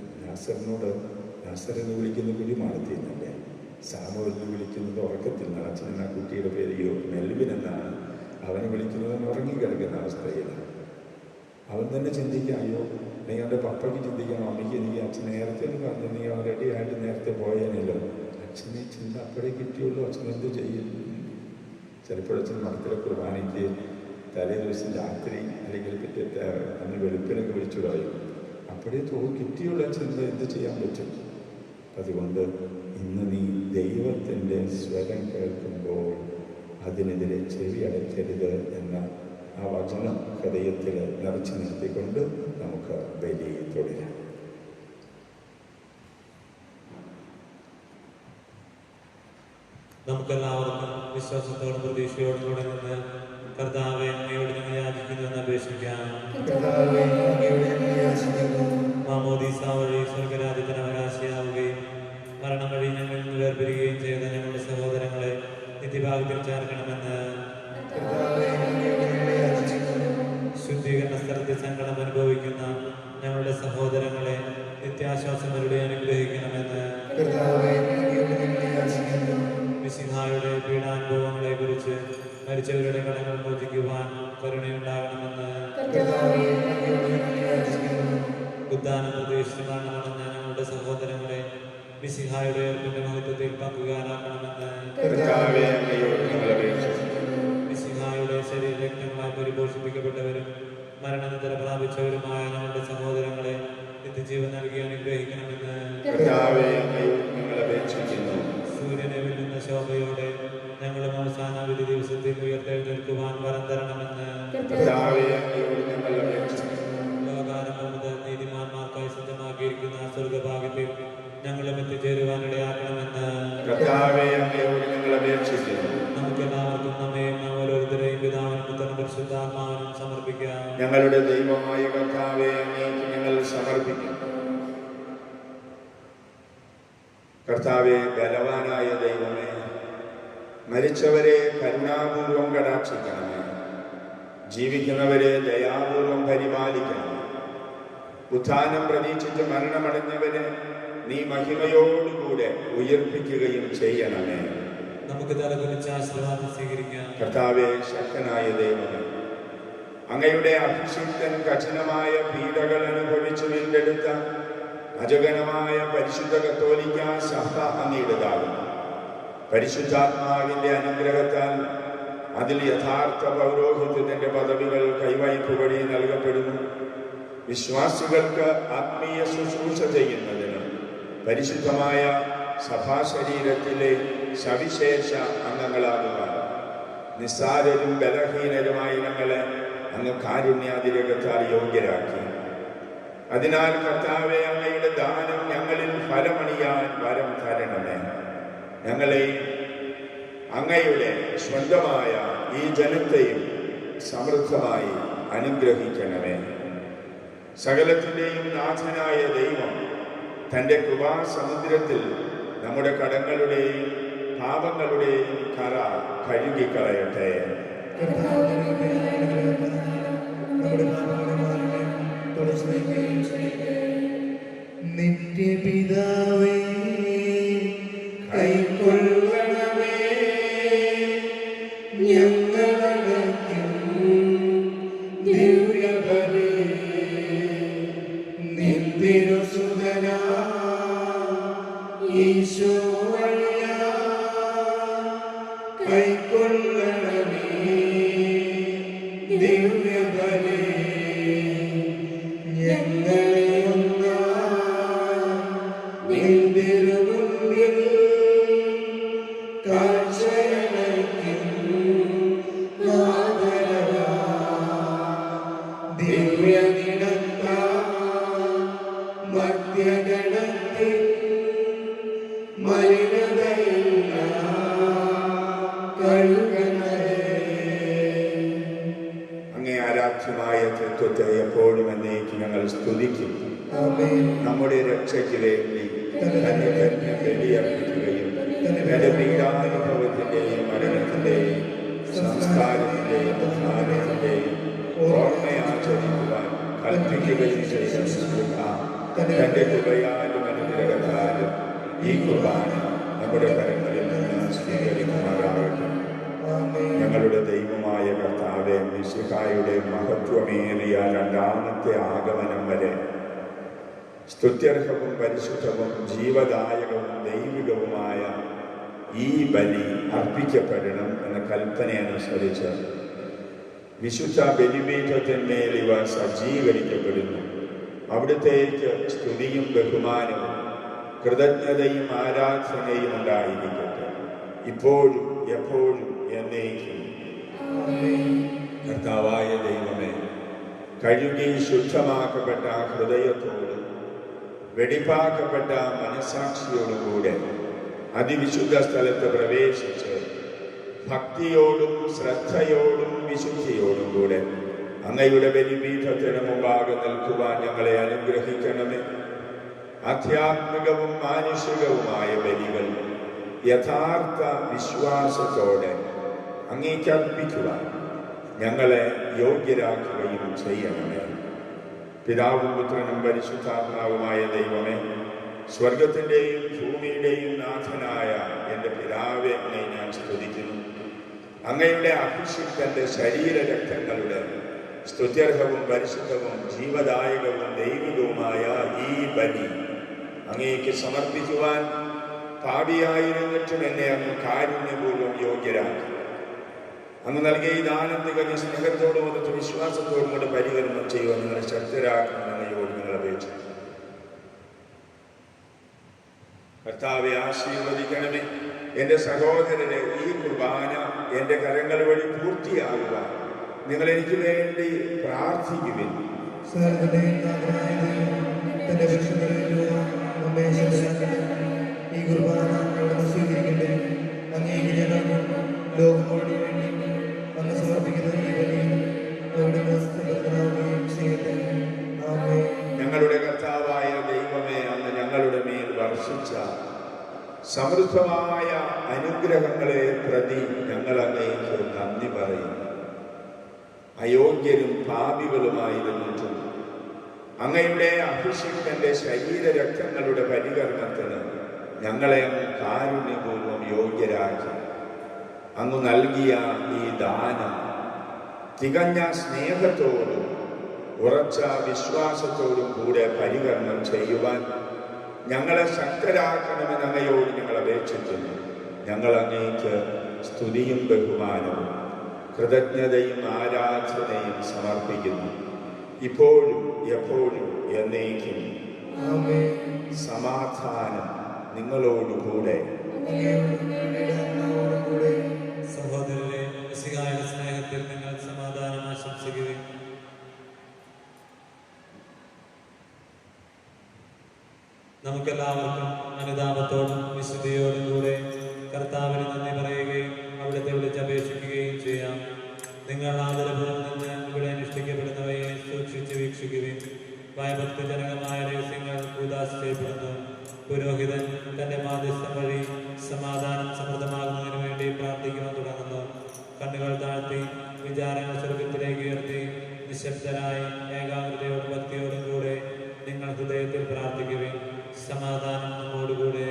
നാസറെന്ന് വിളിക്കുന്ന കുഴിമാടത്തിൽ നിന്നല്ലേ, സാമുവലിനെ വിളിക്കുന്നത് ഉറക്കത്തിൽ നിന്നാണ്. അച്ഛൻ ആ കുട്ടിയുടെ പേര് മെൽവിൻ എന്നാണ്. അവനെ വിളിക്കുന്നത് ഉറങ്ങിക്കിടക്കുന്ന അവസ്ഥയിലാണ്. അവൻ തന്നെ ചിന്തിക്കാം, അയ്യോ നീ അവൻ്റെ പപ്പയ്ക്ക് ചിന്തിക്കണം, അമ്മയ്ക്ക് എനിക്ക് അച്ഛൻ നേരത്തെ എന്ന് പറഞ്ഞു, നീ അവൻ റെഡിയായിട്ട് നേരത്തെ പോയേനല്ലോ. അച്ഛനെ ചിന്ത അപ്പോഴേ കിട്ടിയുള്ളൂ, അച്ഛൻ എന്ത് ചെയ്യും? ചിലപ്പോഴച്ഛൻ മഠത്തിലെ കുർബാനയ്ക്ക് തലേ ദിവസം രാത്രി അല്ലെങ്കിൽ പിറ്റേ അന്ന് വെളുപ്പിനൊക്കെ വിളിച്ചു പറയും. അപ്പോഴേ കിട്ടിയുള്ളൂ, അച്ഛൻ എന്ത് ചെയ്യാൻ പറ്റും? അതുകൊണ്ട് ഇന്ന് നീ ദൈവത്തിൻ്റെ സ്വരം കേൾക്കുമ്പോൾ അതിനെതിരെ ചെവി അടയ്ക്കരുത് എന്ന ആ വചനം ഹൃദയത്തിൽ നിറച്ചു നിർത്തിക്കൊണ്ട് നമുക്ക് ബലി തുടരാം. നമുക്കെല്ലാവർക്കും വിശ്വാസത്തോടും പ്രതീക്ഷയോടും തുടങ്ങുന്ന കർത്താവെ അങ്ങയോട് ഞങ്ങൾ യാചിക്കുന്നുവെന്ന് അപേക്ഷിക്കാം. മാമോദീസ വഴി സ്വർഗരാജ്യത്തിന് അവകാശിയാവുകയും മരണം വഴി ഞങ്ങളിൽ നിന്ന് വേർപിരിയുകയും ചെയ്ത ഞങ്ങളുടെ സഹോദരങ്ങളെ നിത്യഭാഗ്യത്തിൽ ചേർക്കണമെന്ന്, ശുദ്ധീകരണ സ്ഥലത്ത് സങ്കടം അനുഭവിക്കുന്ന ഞങ്ങളുടെ സഹോദരങ്ങളെ നിത്യാശ്വാസങ്ങളുടെ അനുഗ്രഹിക്കണമെന്ന്, മിശിഹായുടെ പീഡാനുഭവങ്ങളെ കുറിച്ച് മരിച്ചവരുടെ കടങ്ങൾ മോചിക്കുവാൻ കരുണയുണ്ടാകണമെന്ന്, ഉദ്ധാനം പ്രതീക്ഷിച്ച് കാണണമെന്ന ഞങ്ങളുടെ സഹോദരങ്ങളെ മിശിഹായുടെ ഉയർപ്പിന്റെ മഹത്വത്തിൽ പങ്കുകാരാക്കണമെന്ന്, മിശിഹായുടെ ശരീരരക്തങ്ങളാൽ പരിപോഷിപ്പിക്കപ്പെട്ടവരും മരണനിദ്ര പ്രാപിച്ചവരുമായ ഞങ്ങളുടെ സഹോദരങ്ങളെ നിത്യജീവൻ നൽകി അനുഗ്രഹിക്കണമെന്ന്, സൂര്യനെ വെല്ലുന്ന ശോഭയോടെ ഞങ്ങളും അവസാന വിധി ദിവസത്തിൽ ഉയർത്തെഴുന്നേൽക്കുവാൻ വരം തരണമെന്ന്, ലോകാരംഭം മുതൽ നീതിമാന്മാർക്കായി സജ്ജമാക്കിയിരിക്കുന്ന സ്വർഗഭാഗ്യത്തിൽ ഞങ്ങളും എത്തിച്ചേരുവാൻ ഇടയാക്കണമെന്ന്, നമുക്കെല്ലാവർക്കും നമ്മയും ഓരോരുത്തരെയും പിതാവിനും പുത്രനും പരിശുദ്ധാത്മാവിനും സമർപ്പിക്കാം. ഞങ്ങളുടെ ദൈവമായ കർത്താവേ, അങ്ങേക്ക് ഞങ്ങൾ സമർപ്പിക്കുന്നു. കർത്താവേ, ബലവാനായ ദൈവമേ, മരിച്ചവരെ കരുണാപൂർവം കടാക്ഷിക്കണമേ, ജീവിക്കുന്നവരെ ദയാപൂർവം പരിപാലിക്കണമേ. ഉത്ഥാനം പ്രതീക്ഷിച്ച് മരണമടഞ്ഞവരെ നീ മഹിമയോടുകൂടെ ഉയർപ്പിക്കുകയും ചെയ്യണമേ. നമുക്ക് തലകുലിച്ച് ആശീർവാദം സ്വീകരിക്കാം. കർത്താവേ, ശക്തനായ ദൈവമേ, അങ്ങയുടെ അഭിഷിക്തൻ കഠിനമായ പീഡകൾ അനുഭവിച്ചു വീണ്ടെടുത്ത അജഗണമായ പരിശുദ്ധ കത്തോലിക്ക സഭ അങ്ങയുടേതാകുന്നു. പരിശുദ്ധാത്മാവിന്റെ അനുഗ്രഹത്താൽ അതിൽ യഥാർത്ഥ പൗരോഹിത്യത്തിന്റെ പദവികൾ കൈവയ്പ് വഴി നൽകപ്പെടുന്നു. വിശ്വാസികൾക്ക് ആത്മീയ ശുശ്രൂഷ ചെയ്യുന്നതിന് പരിശുദ്ധമായ സഭാശരീരത്തിലെ സവിശേഷ അംഗങ്ങളാകുക. നിസ്സാരരും ബലഹീനരുമായ ഞങ്ങളെ അങ്ങ് കാരുണ്യാതിരകത്താൽ യോഗ്യരാക്കി. അതിനാൽ കർത്താവെ, അങ്ങയുടെ ദാനം ഞങ്ങളിൽ ഫലമണിയാൻ വരം തരണമേ. ഞങ്ങളെ അങ്ങയുടെ സ്വന്തമായ ഈ ജനത്തെയും സമൃദ്ധമായി അനുഗ്രഹിക്കണമേ. സകലത്തിൻ്റെയും നാഥനായ ദൈവം തൻ്റെ കൃപാസമുദ്രത്തിൽ നമ്മുടെ കടങ്ങളുടെയും പാപങ്ങളുടെയും കറ കഴുകിക്കളയട്ടെ. നിത്യപിതാവേ, കൈക്കൊള്ളണമേ ഞങ്ങളുടെ കൈക്കൊള്ളണമേ ദിവ്യബലി. ഞങ്ങളെ ഒന്നായി നിൻ തിരുമുൻപിൽ കാഴ്ചയണയ്ക്കും നാദരവാ. ദിവ്യനിടത്താ മധ്യഗണത്തിൽ മലിനതയെല്ലാം കഴുകണമേ. അങ്ങേ ആരാധ്യമായ തത്വത്തെ എപ്പോഴും എന്നേക്കും ഞങ്ങൾ സ്തുതിക്കും. ആമേൻ. നമ്മുടെ രക്ഷയ്ക്ക് വേണ്ടി തന്നെ ബലിയർപ്പിക്കുകയും തന്റെ പീഡാനുഭവത്തിന്റെയും മരണത്തിന്റെയും സംസ്കാരത്തിന്റെയും ഉത്ഥാനത്തിന്റെയും ഓർമ്മയാചരിക്കുവാൻ കൽപ്പിക്കുകയും ചെയ്ത മിശിഹ തന്റെ കൃപയാലും അനുഗ്രഹത്താലും ഈ കുർബാന നമ്മുടെ കരങ്ങളിൽ നിന്ന് സ്വീകരിക്കുമാറാകട്ടെ. ഞങ്ങളുടെ ദൈവമായ കർത്താവേ, മിശിഹായുടെ മഹത്വമേറിയ രണ്ടാമത്തെ ആഗമനം വരെ സ്തുത്യർഹവും പരിശുദ്ധവും ജീവദായകവും ദൈവികവുമായ ഈ ബലി അർപ്പിക്കപ്പെടണം എന്ന കൽപ്പനയനുസരിച്ച് വിശുദ്ധ ബലിപീഠത്തിന്മേൽ ഇവ സജ്ജീകരിക്കപ്പെടുന്നു. അവിടുത്തേക്ക് സ്തുതിയും ബഹുമാനവും കൃതജ്ഞതയും ആരാധനയും ഉണ്ടായിരിക്കട്ടെ, ഇപ്പോഴും എപ്പോഴും എന്നേക്കും. കർത്താവായ ദൈവമേ, കഴുകി ശുദ്ധമാക്കപ്പെട്ട ഹൃദയത്തോടും വെടിപ്പാക്കപ്പെട്ട മനസാക്ഷിയോടുകൂടെ അതിവിശുദ്ധ സ്ഥലത്ത് പ്രവേശിച്ച് ഭക്തിയോടും ശ്രദ്ധയോടും വിശുദ്ധിയോടും കൂടെ അങ്ങയുടെ ബലിപീഠത്തിന് മുമ്പാകെ നിൽക്കുവാൻ ഞങ്ങളെ അനുഗ്രഹിക്കണമേ. ആധ്യാത്മികവും മാനുഷികവുമായ ബലികൾ യഥാർത്ഥ വിശ്വാസത്തോടെ അങ്ങേക്കർപ്പിക്കുവാൻ ഞങ്ങളെ യോഗ്യരാക്കുകയും ചെയ്യണമേ. പിതാവും പുത്രനും പരിശുദ്ധാത്മാവുമായ ദൈവമേ, സ്വർഗത്തിൻ്റെയും ഭൂമിയുടെയും നാഥനായ എൻ്റെ പിതാവെ, അങ്ങേ ഞാൻ സ്തുതിക്കുന്നു. അങ്ങയുടെ അഭിഷിക്തന്റെ ശരീരരക്തങ്ങളുടെ സ്തുത്യർഹവും പരിശുദ്ധവും ജീവദായകവും ദൈവികവുമായ ഈ ബലി അങ്ങേക്ക് സമർപ്പിക്കുവാൻ പാപിയായിരുന്നിട്ടും എന്നെ അങ്ങ് കാരുണ്യപൂർവ്വം യോഗ്യരാക്കി. അങ്ങ് നൽകിയ ഈ ദാനം തികഞ്ഞ സ്നേഹത്തോടും അതത് വിശ്വാസത്തോടും കൂടെ പരികരണം ചെയ്യുവാൻ നിങ്ങളെ ശക്തരാക്കണം എന്നയോട് നിങ്ങൾ അപേക്ഷിച്ചു. കർത്താവെ, ആശീർവദിക്കണമേ. എൻ്റെ സഹോദരനെ, ഈ കുർബാന എൻ്റെ കരങ്ങൾ വഴി പൂർത്തിയാകുവാൻ നിങ്ങൾ എനിക്ക് വേണ്ടി പ്രാർത്ഥിക്കുവിൻ. ഈ കുർബാന അവിടുന്ന് സ്വീകരിക്കട്ടെ. അംഗീകരിക്കണം. ലോകത്തോട് വേണ്ടി അങ്ങ് സമർപ്പിക്കുന്ന ഈ ബലി അവിടുന്ന് സ്വീകരിക്കുകയും ചെയ്യട്ടെ. ആമേൻ. ഞങ്ങളുടെ കർത്താവായ ദൈവമേ, അങ്ങ് ഞങ്ങളുടെ മേൽ വർഷിച്ച സമൃദ്ധമായ അനുഗ്രഹങ്ങളെ പ്രതി ഞങ്ങൾ അങ്ങേക്ക് നന്ദി പറയുന്നു. അയോഗ്യരും പാപികളുമായിരുന്നിട്ടും അങ്ങയുടെ അഭിഷിക്തന്റെ ശരീരരക്തങ്ങളുടെ പരികരണത്തിന് ഞങ്ങളെ അങ്ങ് കാരുണ്യപൂർവ്വം യോഗ്യരാക്കി. അങ്ങ് നൽകിയ ഈ ദാനം തികഞ്ഞ സ്നേഹത്തോടും ഉറച്ച വിശ്വാസത്തോടും കൂടെ പരികരണം ചെയ്യുവാൻ ഞങ്ങളെ ശക്തരാക്കണമെന്ന് അങ്ങയോട് ഞങ്ങൾ അപേക്ഷിക്കുന്നു. ഞങ്ങൾ അങ്ങേക്ക് സ്തുതിയും ബഹുമാനവും കൃതജ്ഞതയും ആരാധനയും സമർപ്പിക്കുന്നു, ഇപ്പോഴും എപ്പോഴും എന്നേക്കും. സമാധാനം നിങ്ങളോടുകൂടെ. സഹോദരരെ, മിശിഹായുടെ സ്നേഹത്തിൽ നിങ്ങൾ സമാധാനം ആശംസിക്കുകയും നമുക്കെല്ലാവർക്കും അനുതാപത്തോടും വിശുദ്ധിയോടും കൂടെ കർത്താവിന് നന്ദി പറയുകയും അവിടുത്തെ വിളിച്ചപേക്ഷിക്കുകയും ചെയ്യാം. നിങ്ങൾ ആദരപൂർവ്വം നിന്ന് ഇവിടെ അനുഷ്ഠിക്കപ്പെടുന്നവയെ സൂക്ഷിച്ച് വീക്ഷിക്കുകയും ഭയഭക്തിജനകമായ രഹസ്യങ്ങൾ ഉദാസ് ചെയ്യപ്പെടുന്നു. പുരോഹിതൻ തന്റെ മാധ്യസ്ഥം വഴി സമാധാനം സമൃദ്ധമാകുന്നതിന് വേണ്ടി പ്രാർത്ഥിക്കുവാൻ തുടങ്ങുന്നു. കണ്ണുകൾ താഴ്ത്തി വിചാരങ്ങൾ സ്വർഗത്തിലേക്ക് ഉയർത്തി നിശബ്ദരായി ഏകാഗ്രതയോടും ഭക്തിയോടും കൂടെ നിങ്ങൾ ഹൃദയത്തിൽ പ്രാർത്ഥിക്കുകയും സമാധാനം നമ്മോടുകൂടെ.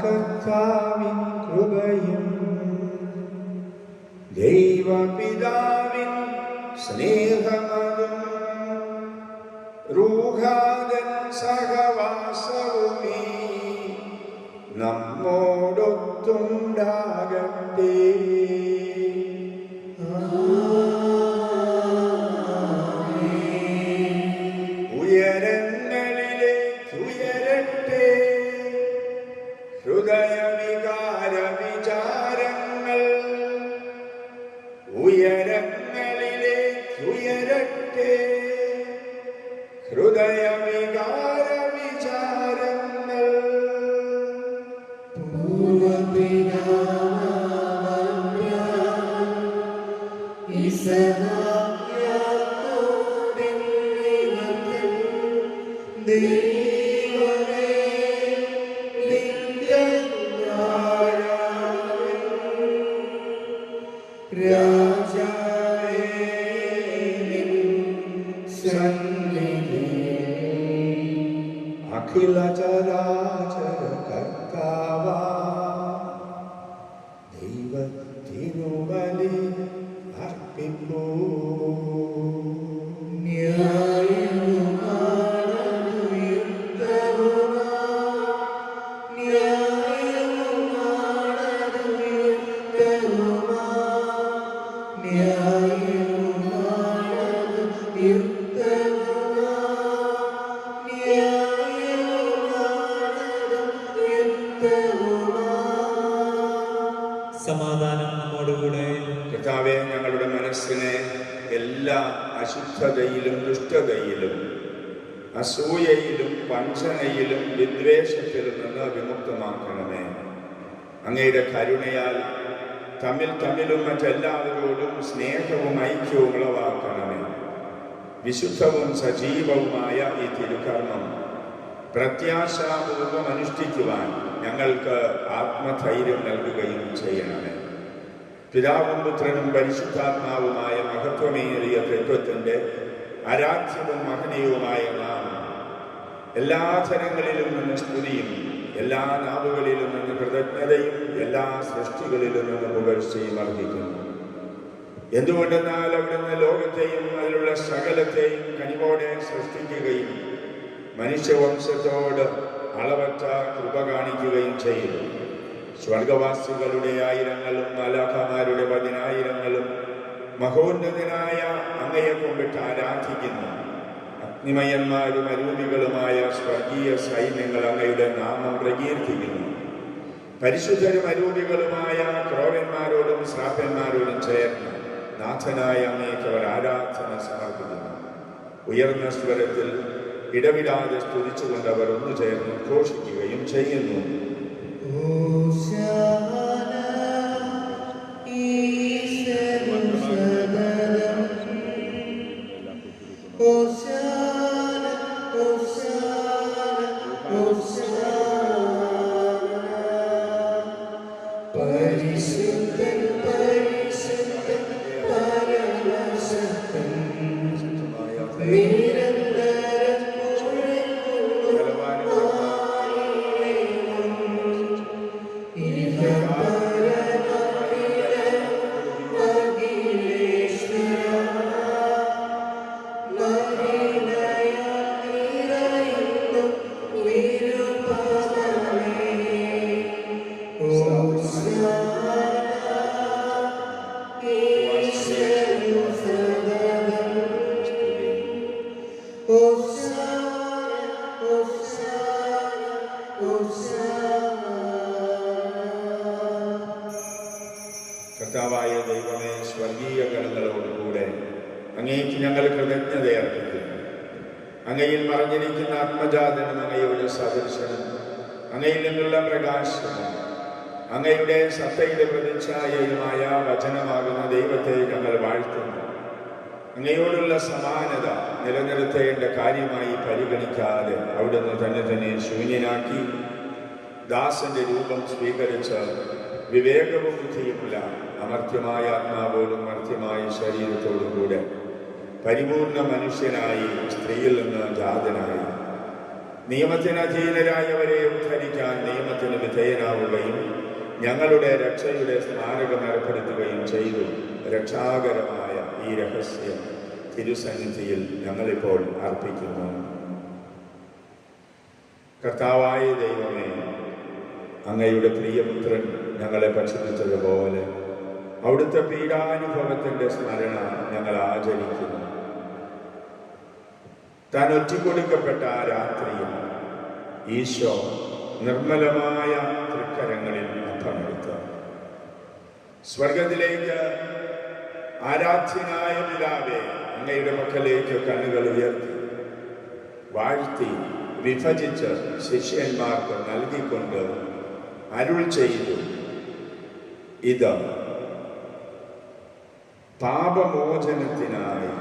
കർത്താവിൻ കൃപയും ദൈവപിതാവിൻ സ്നേഹമതും റൂഹാദൻ സഹവാസവുമീ നമ്മോടൊത്തുണ്ടാകട്ടെ. ഉയരങ്ങളിലേക്ക് ഉയരട്ടെ ഹൃദയവികാര വിചാരങ്ങൾ. ഉയരങ്ങളിലേക്ക് ഉയരട്ടെ ഹൃദയവികാര വിചാരങ്ങൾ. അഖില ചരാചര കർത്താവാ ദൈവത്തിനു ബലി അർപ്പിപ്പൂ. സമാധാനം നമ്മോടുകൂടെ. കർത്താവേ, ഞങ്ങളുടെ മനസ്സിനെ എല്ലാ അശുദ്ധതയിലും ദുഷ്ടതയിലും അസൂയയിലും വഞ്ചനയിലും വിദ്വേഷത്തിലും നിന്ന് വിമുക്തമാക്കണമേ. അങ്ങയുടെ കരുണയാൽ തമ്മിലും മറ്റെല്ലാവരോടും സ്നേഹവും ഐക്യവും ഉളവാക്കണമേ. വിശുദ്ധവും സജീവവുമായ ഈ തിരുകർമ്മം പ്രത്യാശാപൂർവം അനുഷ്ഠിക്കുവാൻ ഞങ്ങൾക്ക് ആത്മധൈര്യം നൽകുകയും ചെയ്യണമേ. പിതാവും പുത്രനും പരിശുദ്ധാത്മാവുമായ മഹത്വമേറിയ തത്വത്തിൻ്റെ ആരാധ്യവും മഹനീയവുമായ നാമം എല്ലാ തരങ്ങളിലും നിന്ന് സ്തുതിയും എല്ലാ നാവുകളിലും നിന്ന് കൃതജ്ഞതയും എല്ലാ സൃഷ്ടികളിലും നിന്ന് പുകഴ്ചയും അർഹിക്കുന്നു. എന്തുകൊണ്ടെന്നാൽ അവിടുന്ന് ലോകത്തെയും അതിലുള്ള സകലത്തെയും കനിവോടെ സൃഷ്ടിക്കുകയും മനുഷ്യവംശത്തോട് അളവറ്റ കൃപ കാണിക്കുകയും ചെയ്തു. സ്വർഗവാസികളുടെ ആയിരങ്ങളും മാലാഖമാരുടെ 10,000 മഹോന്നതനായ അങ്ങയെ കൊണ്ടിട്ട് ആരാധിക്കുന്നു. അഗ്നിമയന്മാരും അരൂപികളുമായ സ്വർഗീയ സൈന്യങ്ങൾ അങ്ങയുടെ നാമം പ്രകീർത്തിക്കുന്നു. പരിശുദ്ധരും അരൂപികളുമായ ക്രോവന്മാരോടും ശ്രാപ്പന്മാരോടും ചേർന്ന് നാഥനായ അങ്ങേക്ക് അവർ ആരാധന സമർപ്പിക്കുന്നു. ഉയർന്ന സ്വരത്തിൽ ഇടവിടാതെ സ്തുതിച്ചുകൊണ്ട് അവർ ഒന്നു ചേർന്ന് ഘോഷിക്കുകയും ചെയ്യുന്നു. കർത്താവായ ദൈവമേ, സ്വർഗീയ ഗണങ്ങളോടുകൂടെ അങ്ങേക്ക് ഞങ്ങൾ കൃതജ്ഞതയർപ്പിക്കുന്നു. അങ്ങയിൽ മറഞ്ഞിരിക്കുന്ന ആത്മജാതനും അങ്ങയുടെ സദൃശനും അങ്ങയിൽ നിന്നുള്ള പ്രകാശവും അങ്ങയുടെ സത്തയുടെ പ്രതിച്ഛായയുമായ വചനമാകുന്ന ദൈവത്തെ ഞങ്ങൾ വാഴ്ത്തുന്നു. അങ്ങയോടുള്ള സമാനത നിലനിർത്തേണ്ട കാര്യമായി പരിഗണിക്കാതെ അവിടുന്ന് തന്നെ ശൂന്യനാക്കി ദാസന്റെ രൂപം സ്വീകരിച്ച് വിവേകവും ബുദ്ധിയുമില്ല അമർത്യമായ ആത്മാവോടും മർത്യമായ ശരീരത്തോടും കൂടെ പരിപൂർണ മനുഷ്യനായി സ്ത്രീയിൽ നിന്ന് ജാതനായി നിയമത്തിന് അധീനരായവരെ ഉദ്ധരിക്കാൻ നിയമത്തിന് വിധേയനാവുകയും ഞങ്ങളുടെ രക്ഷയുടെ സ്മാരകം ഏർപ്പെടുത്തുകയും ചെയ്തു. രക്ഷാകരമായ ഈ രഹസ്യം തിരുസന്നിധിയിൽ ഞങ്ങളിപ്പോൾ അർപ്പിക്കുന്നു. കർത്താവായ ദൈവമേ, അങ്ങയുടെ പ്രിയപുത്രൻ ഞങ്ങളെ ഭക്ഷിപ്പിച്ചതുപോലെ അവിടുത്തെ പീഡാനുഭവത്തിൻ്റെ സ്മരണ ഞങ്ങൾ ആചരിക്കുന്നു. താൻ ഒറ്റിക്കൊടുക്കപ്പെട്ട ആ രാത്രിയിൽ ഈശോ നിർമ്മലമായ തൃക്കരങ്ങളിൽ അപ്പമെടുത്ത് സ്വർഗത്തിലേക്ക് ആരാധ്യനായ പിതാവേ, അങ്ങയുടെ പക്കലേക്ക് കണ്ണുകൾ ഉയർത്തി വാഴ്ത്തി വിഭജിച്ച് ശിഷ്യന്മാർക്ക് നൽകിക്കൊണ്ട് അരുൾ ചെയ്തു, ഇത് പാപമോചനത്തിനായി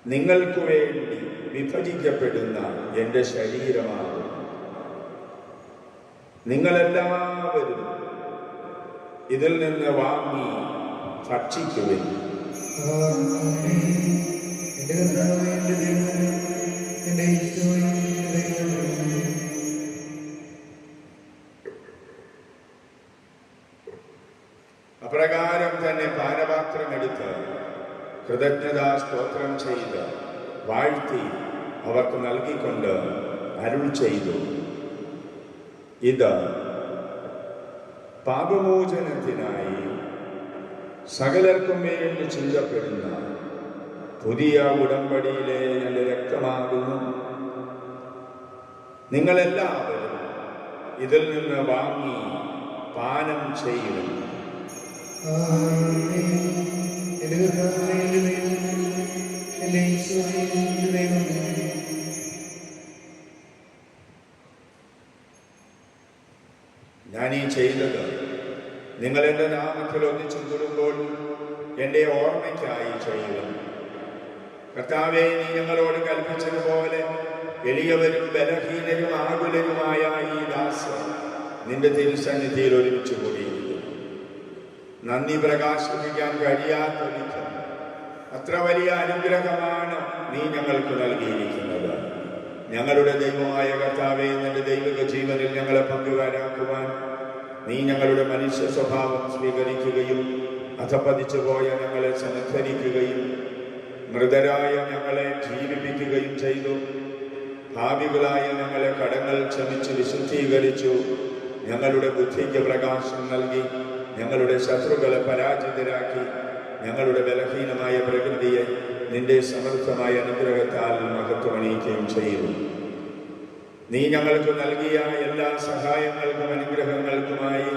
നിങ്ങൾക്ക് വേണ്ടി വിഭജിക്കപ്പെടുന്ന എൻ്റെ ശരീരമാകും. നിങ്ങളെല്ലാവരും ഇതിൽ നിന്ന് വാങ്ങി ഭക്ഷിക്കുവിൻ. അപ്രകാരം തന്നെ പാനപാത്രമെടുത്ത് കൃതജ്ഞതാ സ്തോത്രം ചെയ്ത് വാഴ്ത്തി അവർക്ക് നൽകിക്കൊണ്ട് അരുൾ ചെയ്തു, ഇത് പാപമോചനത്തിനായി സകലർക്കും വേണ്ടി ചിന്തപ്പെടുന്ന പുതിയ ഉടമ്പടിയിലെ എൻ്റെ രക്തമാകുന്നു. നിങ്ങളെല്ലാവരും ഇതിൽ നിന്ന് വാങ്ങി പാനം ചെയ്യുന്നു. ഞാനീ ചെയ്തത് നിങ്ങൾ എൻ്റെ നാമത്തിൽ ഒന്നിച്ചു കൂടുമ്പോൾ എൻ്റെ ഓർമ്മയ്ക്കായി ചെയ്യുക. കർത്താവേ, നീ ഞങ്ങളോട് കൽപ്പിച്ചതുപോലെ എളിയവരും ബലഹീനരും ആകുലരുമായ ഈ ദാസർ നിന്റെ തിരുസന്നിധിയിൽ ഒരുമിച്ച് കൂടിയിരിക്കുന്നു. നന്ദി പ്രകാശിപ്പിക്കാൻ കഴിയാത്ത വിധം അത്ര വലിയ അനുഗ്രഹമാണ് നീ ഞങ്ങൾക്ക് നൽകിയിരിക്കുന്നത്. ഞങ്ങളുടെ ദൈവമായ കർത്താവേ, നിന്റെ ദൈവിക ജീവനിൽ ഞങ്ങളെ പങ്കുകാരാക്കുവാൻ നീ ഞങ്ങളുടെ മനുഷ്യ സ്വഭാവം സ്വീകരിക്കുകയും അധപതിച്ചു പോയ ഞങ്ങളെ സമുദ്ധരിക്കുകയും മൃതരായ ഞങ്ങളെ ജീവിപ്പിക്കുകയും ചെയ്തു. ഭാവികളായ ഞങ്ങളെ കടങ്ങൾ ക്ഷമിച്ച് വിശുദ്ധീകരിച്ചു. ഞങ്ങളുടെ ബുദ്ധിക്ക് പ്രകാശം നൽകി ഞങ്ങളുടെ ശത്രുക്കളെ പരാജിതരാക്കി ഞങ്ങളുടെ ബലഹീനമായ പ്രകൃതിയെ നിന്റെ സമൃദ്ധമായ അനുഗ്രഹത്താൽ മഹത്വമണിയിക്കുകയും ചെയ്യുന്നു. നീ ഞങ്ങൾക്ക് നൽകിയ എല്ലാ സഹായങ്ങൾക്കും അനുഗ്രഹങ്ങൾക്കുമായി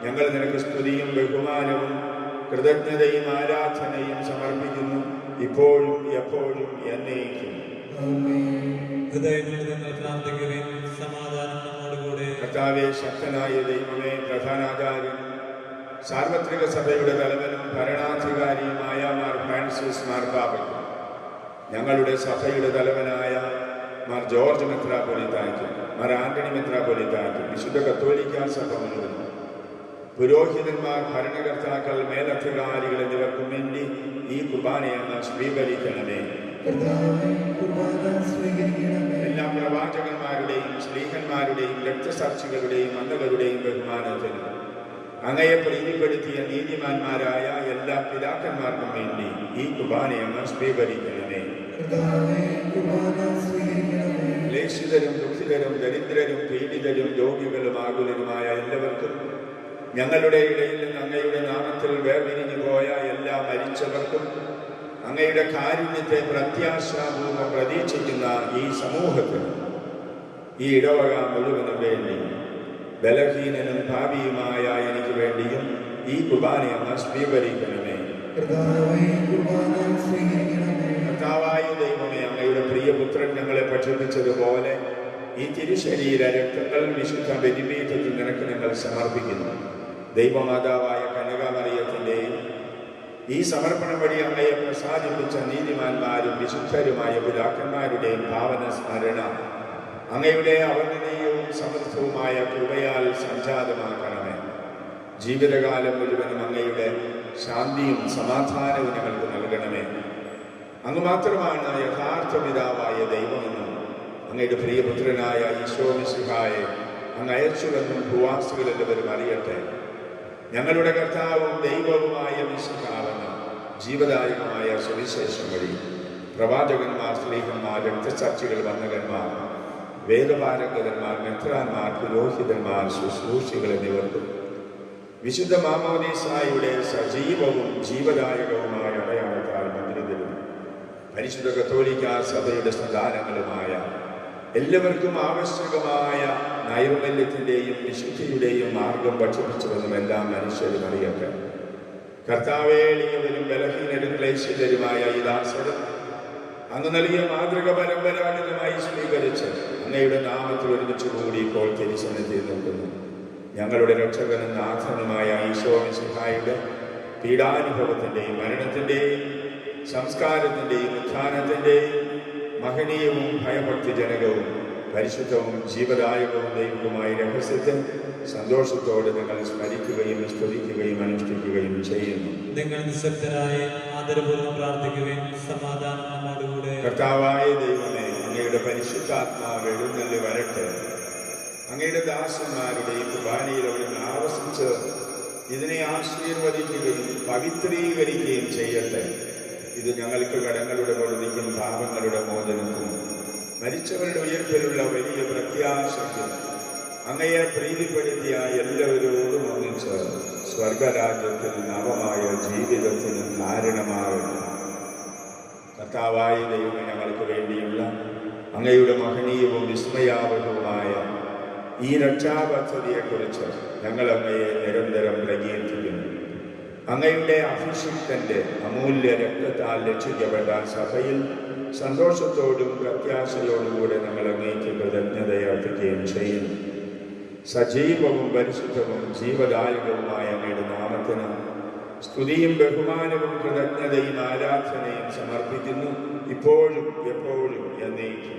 ഞങ്ങൾ നിനക്ക് സ്തുതിയും ബഹുമാനവും കൃതജ്ഞതയും ആരാധനയും സമർപ്പിക്കുന്നു, ഇപ്പോഴും എപ്പോഴും എന്നേക്കും. സമാധാനം നമ്മോടുകൂടെ. കർത്താവേ, ശക്തനായ ദൈവമേ, പ്രധാനാചാര്യൻ സാർവത്രിക സഭയുടെ തലവനും ഭരണാധികാരിയുമായ മാർ ഫ്രാൻസിസ് മാർപ്പാപ്പയ്ക്കും ഞങ്ങളുടെ സഭയുടെ തലവനായ മാർ ജോർജ് മെത്രാപ്പൊലീത്തായ്ക്കും മാർ ആന്റണി മെത്രാപ്പൊലീത്തായ്ക്കും വിശുദ്ധ കത്തോലിക്ക സഭ മുഴുവൻ പുരോഹിതന്മാർ, ഭരണകർത്താക്കൾ, മേലധികാരികൾ എന്നിവർക്കും വേണ്ടി ഈ കുർബാനയെന്ന് സ്വീകരിക്കണമേ. എല്ലാ പ്രവാചകന്മാരുടെയും ശ്ലീഹന്മാരുടെയും രക്തസാക്ഷികളുടെയും അന്ധകരുടെയും ബഹുമാനത്തിൽ അങ്ങയെ പ്രീതിപ്പെടുത്തിയ നീതിമാന്മാരായ എല്ലാ പിതാക്കന്മാർക്കും വേണ്ടി ഈ കുർബാനയെന്ന് സ്വീകരിക്കണമേ. ക്ലേശിതരും ദുഃഖിതരും ദരിദ്രരും പീഡിതരും രോഗികളും ആകുലരുമായ എല്ലാവർക്കും, ഞങ്ങളുടെ ഇടയിൽ നിന്ന് അങ്ങയുടെ നാമത്തിൽ വേർപിരിഞ്ഞു പോയ എല്ലാ മരിച്ചവർക്കും, അങ്ങയുടെ കാരുണ്യത്തെ പ്രത്യാശാപൂർവ്വം പ്രതീക്ഷിക്കുന്ന ഈ സമൂഹത്തിന്, ഈ ഇടവക മുഴുവനും വേണ്ടി ബലഹീനനും ഭാവിയുമായ എനിക്ക് വേണ്ടിയും ഈ കുർബാനയെന്ന് സ്വീകരിക്കണമേ. കർത്താവായ ദൈവമേ, അങ്ങയുടെ പ്രിയപുത്രൻ ഞങ്ങളെ പഠിപ്പിച്ചതുപോലെ ഈ തിരുശരീര രക്തങ്ങൾ വിശുദ്ധ ബലിപീഠത്തിൽ നിനക്ക് ഞങ്ങൾ സമർപ്പിക്കുന്നു. ദൈവമാതാവായ കന്യകാമറിയത്തിൻ്റെയും ഈ സമർപ്പണം വഴി അങ്ങയെ പ്രസാദിപ്പിച്ച നീതിമാന്മാരും വിശുദ്ധരുമായ പിതാക്കന്മാരുടെയും ഭാവന സ്മരണ അങ്ങയുടെ അവർണ്ണനീയവും സമൃദ്ധവുമായ കൃപയാൽ സംജാതമാക്കണമേ. ജീവിതകാലം മുഴുവനും അങ്ങയുടെ ശാന്തിയും സമാധാനവും ഞങ്ങൾക്ക് നൽകണമേ. അങ്ങ് മാത്രമാണ് യഥാർത്ഥ പിതാവായ ദൈവമെന്നും അങ്ങയുടെ പ്രിയപുത്രനായ ഈശോ മിശിഹായെ അങ്ങ് അയച്ചുവെന്നും ഭൂവാസികളെല്ലാവരും അറിയട്ടെ. ഞങ്ങളുടെ കർത്താവും ദൈവവുമായ മിശിഹാവെന്ന ജീവദായകമായ സുവിശേഷം വഴി പ്രവാചകന്മാർ, ശ്ലീഹന്മാർ, രക്തസാക്ഷികൾ, വന്ദകന്മാർ, വേദപാരംഗതന്മാർ, മെത്രാന്മാർ, പുരോഹിതന്മാർ, ശുശ്രൂഷികൾ എന്നിവർക്കും വിശുദ്ധ മാമോദീസായുടെ സജീവവും ജീവദായകവുമായ അടയാളത്താൽ മുദ്രിതരും പരിശുദ്ധ കത്തോലിക്ക സഭയുടെ സന്താനങ്ങളുമായ എല്ലാവർക്കും ആവശ്യകമായ നൈർമല്യത്തിൻ്റെയും വിശുദ്ധിയുടെയും മാർഗം ഭക്ഷിപ്പിച്ചുവെന്നും എല്ലാം മനുഷ്യരും അറിയട്ടെ. കർത്താവേ, എളിയവരും ബലഹീനരും ക്ലേശിതരുമായ ഈ ദാസരും അങ്ങ് നൽകിയ മാതൃക പരമ്പരാഗതമായി സ്വീകരിച്ച് അങ്ങയുടെ നാമത്തിൽ ഒരുമിച്ച് കൂടി ഇപ്പോൾ തിരുസന്നിധിയിൽ നിൽക്കുന്നു. ഞങ്ങളുടെ രക്ഷകനും നാഥനുമായ ഈശോ മിശിഹായുടെ പീഡാനുഭവത്തിൻ്റെയും മരണത്തിൻ്റെയും സംസ്കാരത്തിൻ്റെയും ഉത്ഥാനത്തിൻ്റെയും മഹനീയവും ഭയഭക്തിജനകവും പരിശുദ്ധവും ജീവദായകവും ദൈവവുമായ രഹസ്യത്തെ സന്തോഷത്തോടെ നിങ്ങൾ സ്മരിക്കുകയും സ്തുതിക്കുകയും അനുഷ്ഠിക്കുകയും ചെയ്യുന്നു. നിങ്ങൾ നിശബ്ദരായ ആദരപൂർവ്വം പ്രാർത്ഥിക്കുകയും സമാധാനം നമ്മോടുകൂടെ. കർത്താവായ ദൈവമേ, അങ്ങയുടെ പരിശുദ്ധാത്മാവ് എഴുന്നള്ളി വരട്ടെ. അങ്ങയുടെ ദാസന്മാരുടെ ഈ കുർബാനയിൽ അവിടുന്ന് ആവസിച്ച് ഇതിനെ ആശീർവദിക്കുകയും പവിത്രീകരിക്കുകയും ചെയ്യട്ടെ. ഇത് ഞങ്ങൾക്ക് കടങ്ങളുടെ പൊറുതിക്കും പാപങ്ങളുടെ മോചനത്തിനും മരിച്ചവരുടെ ഉയർപ്പിലുള്ള വലിയ പ്രത്യാശയ്ക്കും അങ്ങയെ പ്രീതിപ്പെടുത്തിയ എല്ലാവരോടും ഒന്നിച്ച് സ്വർഗരാജ്യത്തിൽ നവമായ ജീവിതത്തിന് കാരണമാകട്ടെ. കർത്താവായ ദൈവമേ, ഞങ്ങൾക്ക് വേണ്ടിയുള്ള അങ്ങയുടെ മഹനീയവും വിസ്മയാവഹവുമായ ഈ രക്ഷാപദ്ധതിയെക്കുറിച്ച് ഞങ്ങൾ അങ്ങയെ നിരന്തരം പ്രകീർത്തിക്കുന്നു. അങ്ങയുടെ അഭിഷിക്തന്റെ അമൂല്യ രക്തത്താൽ രക്ഷിക്കപ്പെട്ട സഭയിൽ സന്തോഷത്തോടും പ്രത്യാശയോടും കൂടെ നമ്മൾ അങ്ങേക്ക് കൃതജ്ഞതയർപ്പിക്കുകയും ചെയ്യുന്നു. സജീവവും പരിശുദ്ധവും ജീവദായകവുമായ അങ്ങയുടെ നാമത്തിന് സ്തുതിയും ബഹുമാനവും കൃതജ്ഞതയും ആരാധനയും സമർപ്പിക്കുന്നു, ഇപ്പോഴും എപ്പോഴും എന്നേക്കും.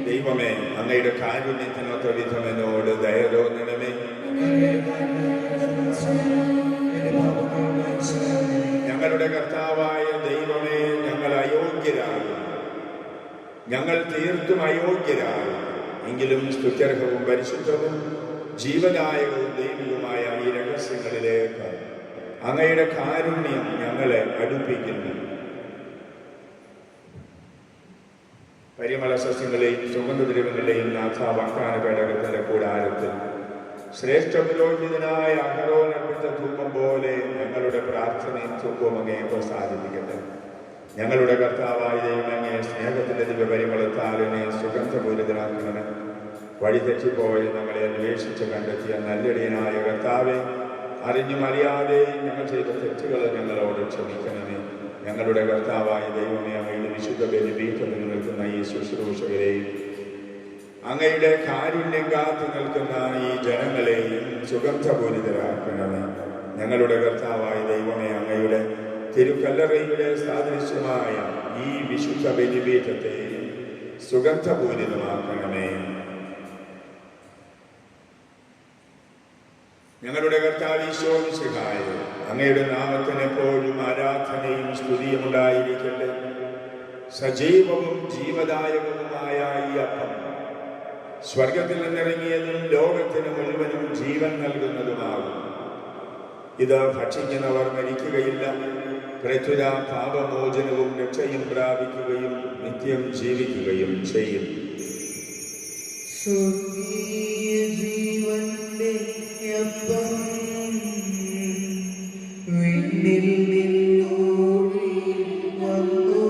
ദൈവമേ, അങ്ങയുടെ കാരുണ്യത്തിനൊത്ത വിധം എന്നോട് ദയ തോന്നണമേ. ഞങ്ങളുടെ കർത്താവായ ദൈവമേ, ഞങ്ങൾ അയോഗ്യരാകും, ഞങ്ങൾ തീർത്തും അയോഗ്യരാകും. എങ്കിലും സ്തുത്യർഹവും പരിശുദ്ധവും ജീവദായകവും ദൈവികമായ ഈ രഹസ്യങ്ങളിലേക്ക് അങ്ങയുടെ കാരുണ്യം ഞങ്ങളെ അടുപ്പിക്കുന്നു. പരിമള സസ്യങ്ങളെയും സുഗന്ധദ്രവ്യങ്ങളെയും നാഥ വാഗ്ദാന പേടകത്തിന്റെ കൂടാരത്തിൽ ശ്രേഷ്ഠ പുരോഹിതനായ അഹരോൻ അർപ്പിച്ച ധൂപം പോലെ ഞങ്ങളുടെ പ്രാർത്ഥനയും ധൂപവും അങ്ങയെ പ്രസാദിപ്പിക്കട്ടെ. ഞങ്ങളുടെ കർത്താവായ ദൈവമേ, സ്നേഹത്തിന്റെ ദിവ്യപരിമളത്താലിനെ സുഗന്ധപൂരിതനാക്കണമേ. വഴിതെറ്റിപ്പോയി ഞങ്ങളെ അന്വേഷിച്ച് കണ്ടെത്തിയ നല്ലടിയനായ കർത്താവെ, അറിഞ്ഞും അറിയാതെയും ഞങ്ങൾ ചെയ്ത തെറ്റുകൾ ഞങ്ങളോട് ക്ഷമിക്കണമേ. ഞങ്ങളുടെ കർത്താവായ ദൈവമേ, അങ്ങയുടെ വിശുദ്ധ ബലിപീഠത്തിൽ നിൽക്കുന്ന ഈ ശുശ്രൂഷകരെയും അങ്ങയുടെ കാരുണ്യം കാത്തു നിൽക്കുന്ന ഈ ജനങ്ങളെയും സുഗന്ധപൂരിതരാക്കണമേ. ഞങ്ങളുടെ കർത്താവായ ദൈവമേ, അങ്ങയുടെ തിരുക്കല്ലറയുടെ സാദൃശ്യമായ ഈ വിശുദ്ധ ബലിപീഠത്തെയും സുഗന്ധപൂരിതമാക്കണമേ. ഞങ്ങളുടെ കർത്താവ് ഈശോ മിശിഹായേ, അങ്ങയുടെ നാമത്തിന് എപ്പോഴും ആരാധനയും സ്തുതിയും ഉണ്ടായിരിക്കട്ടെ. സജീവവും ജീവദായകവുമായ ഈ അപ്പം സ്വർഗത്തിൽ നിന്നിറങ്ങിയതും ലോകത്തിന് മുഴുവനും ജീവൻ നൽകുന്നതുമാകും. ഇത് ഭക്ഷിക്കുന്നവർ മരിക്കുകയില്ല, പ്രത്യുത പാപമോചനവും രക്ഷയും പ്രാപിക്കുകയും നിത്യം ജീവിക്കുകയും ചെയ്യും. ജീവന്റെ അപ്പം വിണ്ണിൽ നിന്നോടി വന്നു,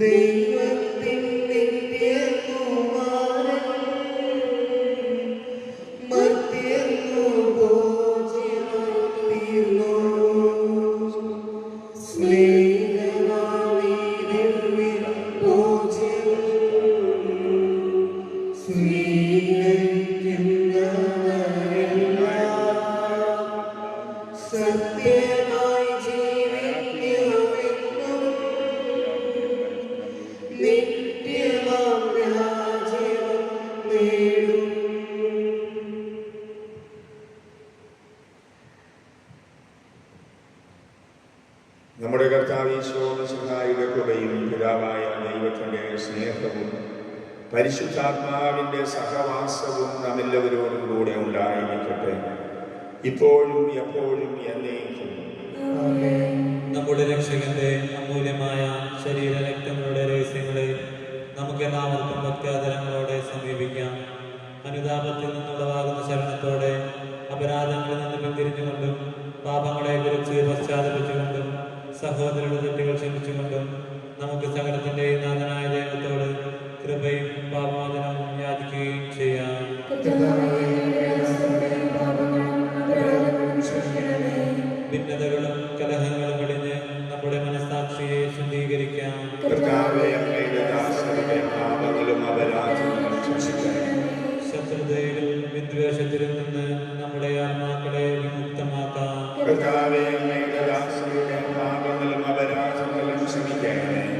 ദൈവത്തിൻ നിത്യകുമാരൻ മർത്യർക്കു ഭോജ്യമായി തീർന്നു. സ്നേഹമായി ദിവ്യ ഭോജ്യം സത്യമായി ജീവിക്കുമെന്നും നിത്യമാം രാജ്യം നേടും. നമ്മുടെ കർത്താവ് ഈശോ മിശിഹായുടെ കൃപയും പിതാവായ ദൈവത്തിന്റെ സ്നേഹവും പരിശുദ്ധാത്മാവിന്റെ സഹവാസവും നാമെല്ലാവരോടും കൂടെ ഉണ്ടായിരിക്കട്ടെ, ഇപ്പോഴും എപ്പോഴും എന്നേക്കും. നമ്മുടെ രക്ഷകന്റെ അമൂല്യമായ ശരീര രക്തങ്ങളുടെ രഹസ്യങ്ങളെ നമുക്ക് നമുക്കെല്ലാവർക്കും ഭക്ത്യാദരങ്ങളോടെ സമീപിക്കാം. അനുതാപത്തിൽ നിന്നുള്ളവാകുന്ന ശരണത്തോടെ അപരാധങ്ങളിൽ നിന്ന് പിന്തിരിഞ്ഞുകൊണ്ടും പാപങ്ങളെക്കുറിച്ച് പശ്ചാത്തപിച്ചുകൊണ്ടും സഹോദരരുടെ തെറ്റുകൾ ക്ഷമിച്ചുകൊണ്ടും നമുക്ക് സകലത്തിൻ്റെയും നാഥനായ ദൈവത്തോട് കൃപയും പാപമോചനവും യാചിക്കുകയും ചെയ്യാം. ഭിന്നതകളും കലഹങ്ങളും വെടിഞ്ഞ് നമ്മുടെ മനസ്സാക്ഷിയെ ശുദ്ധീകരിക്കാം. ശത്രുതയിലും വിദ്വേഷത്തിലും നിന്ന് നമ്മുടെ ആത്മാക്കളെ വിമുക്തമാക്കാം.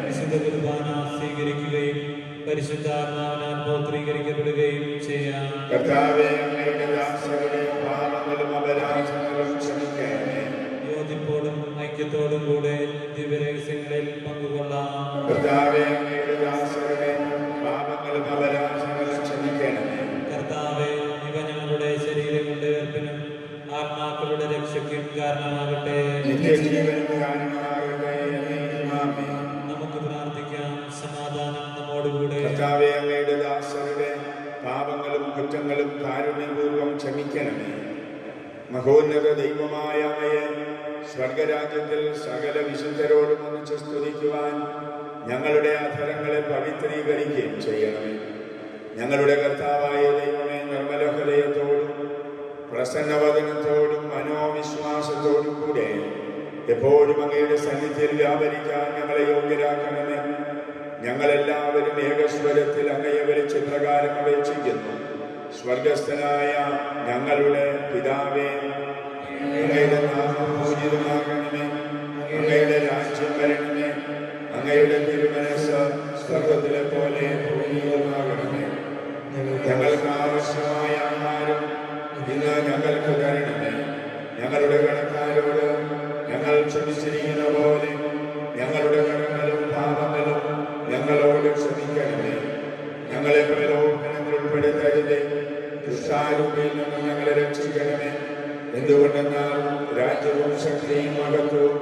വിശുദ്ധ കുർബാന സ്വീകരിക്കുകയും പരിശുദ്ധാത്മാവിനാൽ പൗത്രീകരിക്കപ്പെടുകയും ചെയ്യാം. യോജിപ്പോടും ഐക്യത്തോടും കൂടെ ദിവ്യരഹസ്യങ്ങളിൽ പങ്കുകൊള്ളാം. കർത്താവേ, ഇവ ഞങ്ങളുടെ ശരീരങ്ങളുടെ ഉയർപ്പിനും ആത്മാക്കളുടെ രക്ഷയ്ക്കും കാരണമാകട്ടെ. നമുക്ക് പ്രാർത്ഥിക്കാം. സമാധാനം നമ്മോടുകൂടെ. കർത്താവേ, അങ്ങയുടെ ദാസരുടെ പാപങ്ങളും കുറ്റങ്ങളും കാരുണ്യപൂർവ്വം ക്ഷമിക്കണമേ. മഹോന്നത ദൈവമായ അങ്ങയെ സ്വർഗരാജ്യത്തിൽ സകല വിശുദ്ധരോടും ഒന്നിച്ച് സ്തുതിക്കുവാൻ ഞങ്ങളുടെ അധരങ്ങളെ പവിത്രീകരിക്കുകയും ചെയ്യണമേ. ഞങ്ങളുടെ കർത്താവായ ദൈവമേ, നിർമ്മല ഹൃദയത്തോടും പ്രസന്നവദനത്തോടും മനോവിശ്വാസത്തോടും കൂടെ എപ്പോഴും അങ്ങയുടെ സന്നിധിയിൽ വ്യാപരിക്കാൻ ഞങ്ങളെ യോഗ്യരാക്കണമേ. ഞങ്ങളെല്ലാവരും ഏകസ്വരത്തിൽ അങ്ങയെ വിളിച്ച് പ്രകാരം അപേക്ഷിക്കുന്നു. സ്വർഗസ്ഥനായ ഞങ്ങളുടെ പിതാവേ, അങ്ങയുടെ നാമം പൂജിതമാകണമേ. അങ്ങയുടെ രാജ്യം വരണമേ. അങ്ങയുടെ തിരുമനസ്സ് സ്വർഗത്തിലെ പോലെ ഭൂമിയിലുമാകണമേ. ഞങ്ങൾക്ക് ആവശ്യമായ ആഹാരം ഇന്ന് ഞങ്ങൾക്ക് തരണമേ. ഞങ്ങളുടെ കടക്കാരോട് ഞങ്ങൾ ക്ഷമിച്ചിരിക്കുന്ന പോലെ ഞങ്ങളുടെ കടങ്ങളും പാപങ്ങളും ഞങ്ങളോട് ക്ഷമിക്കണമേ. ഞങ്ങളെ പ്രലോഭനത്തിൽ ഉൾപ്പെടുത്തരുതേ, ദുഷ്ടാരൂപിയിൽ നിന്ന് ഞങ്ങളെ രക്ഷിക്കണമേ. എന്തുകൊണ്ടെന്നാൽ രാജ്യവും ശക്തിയും മഹത്വവും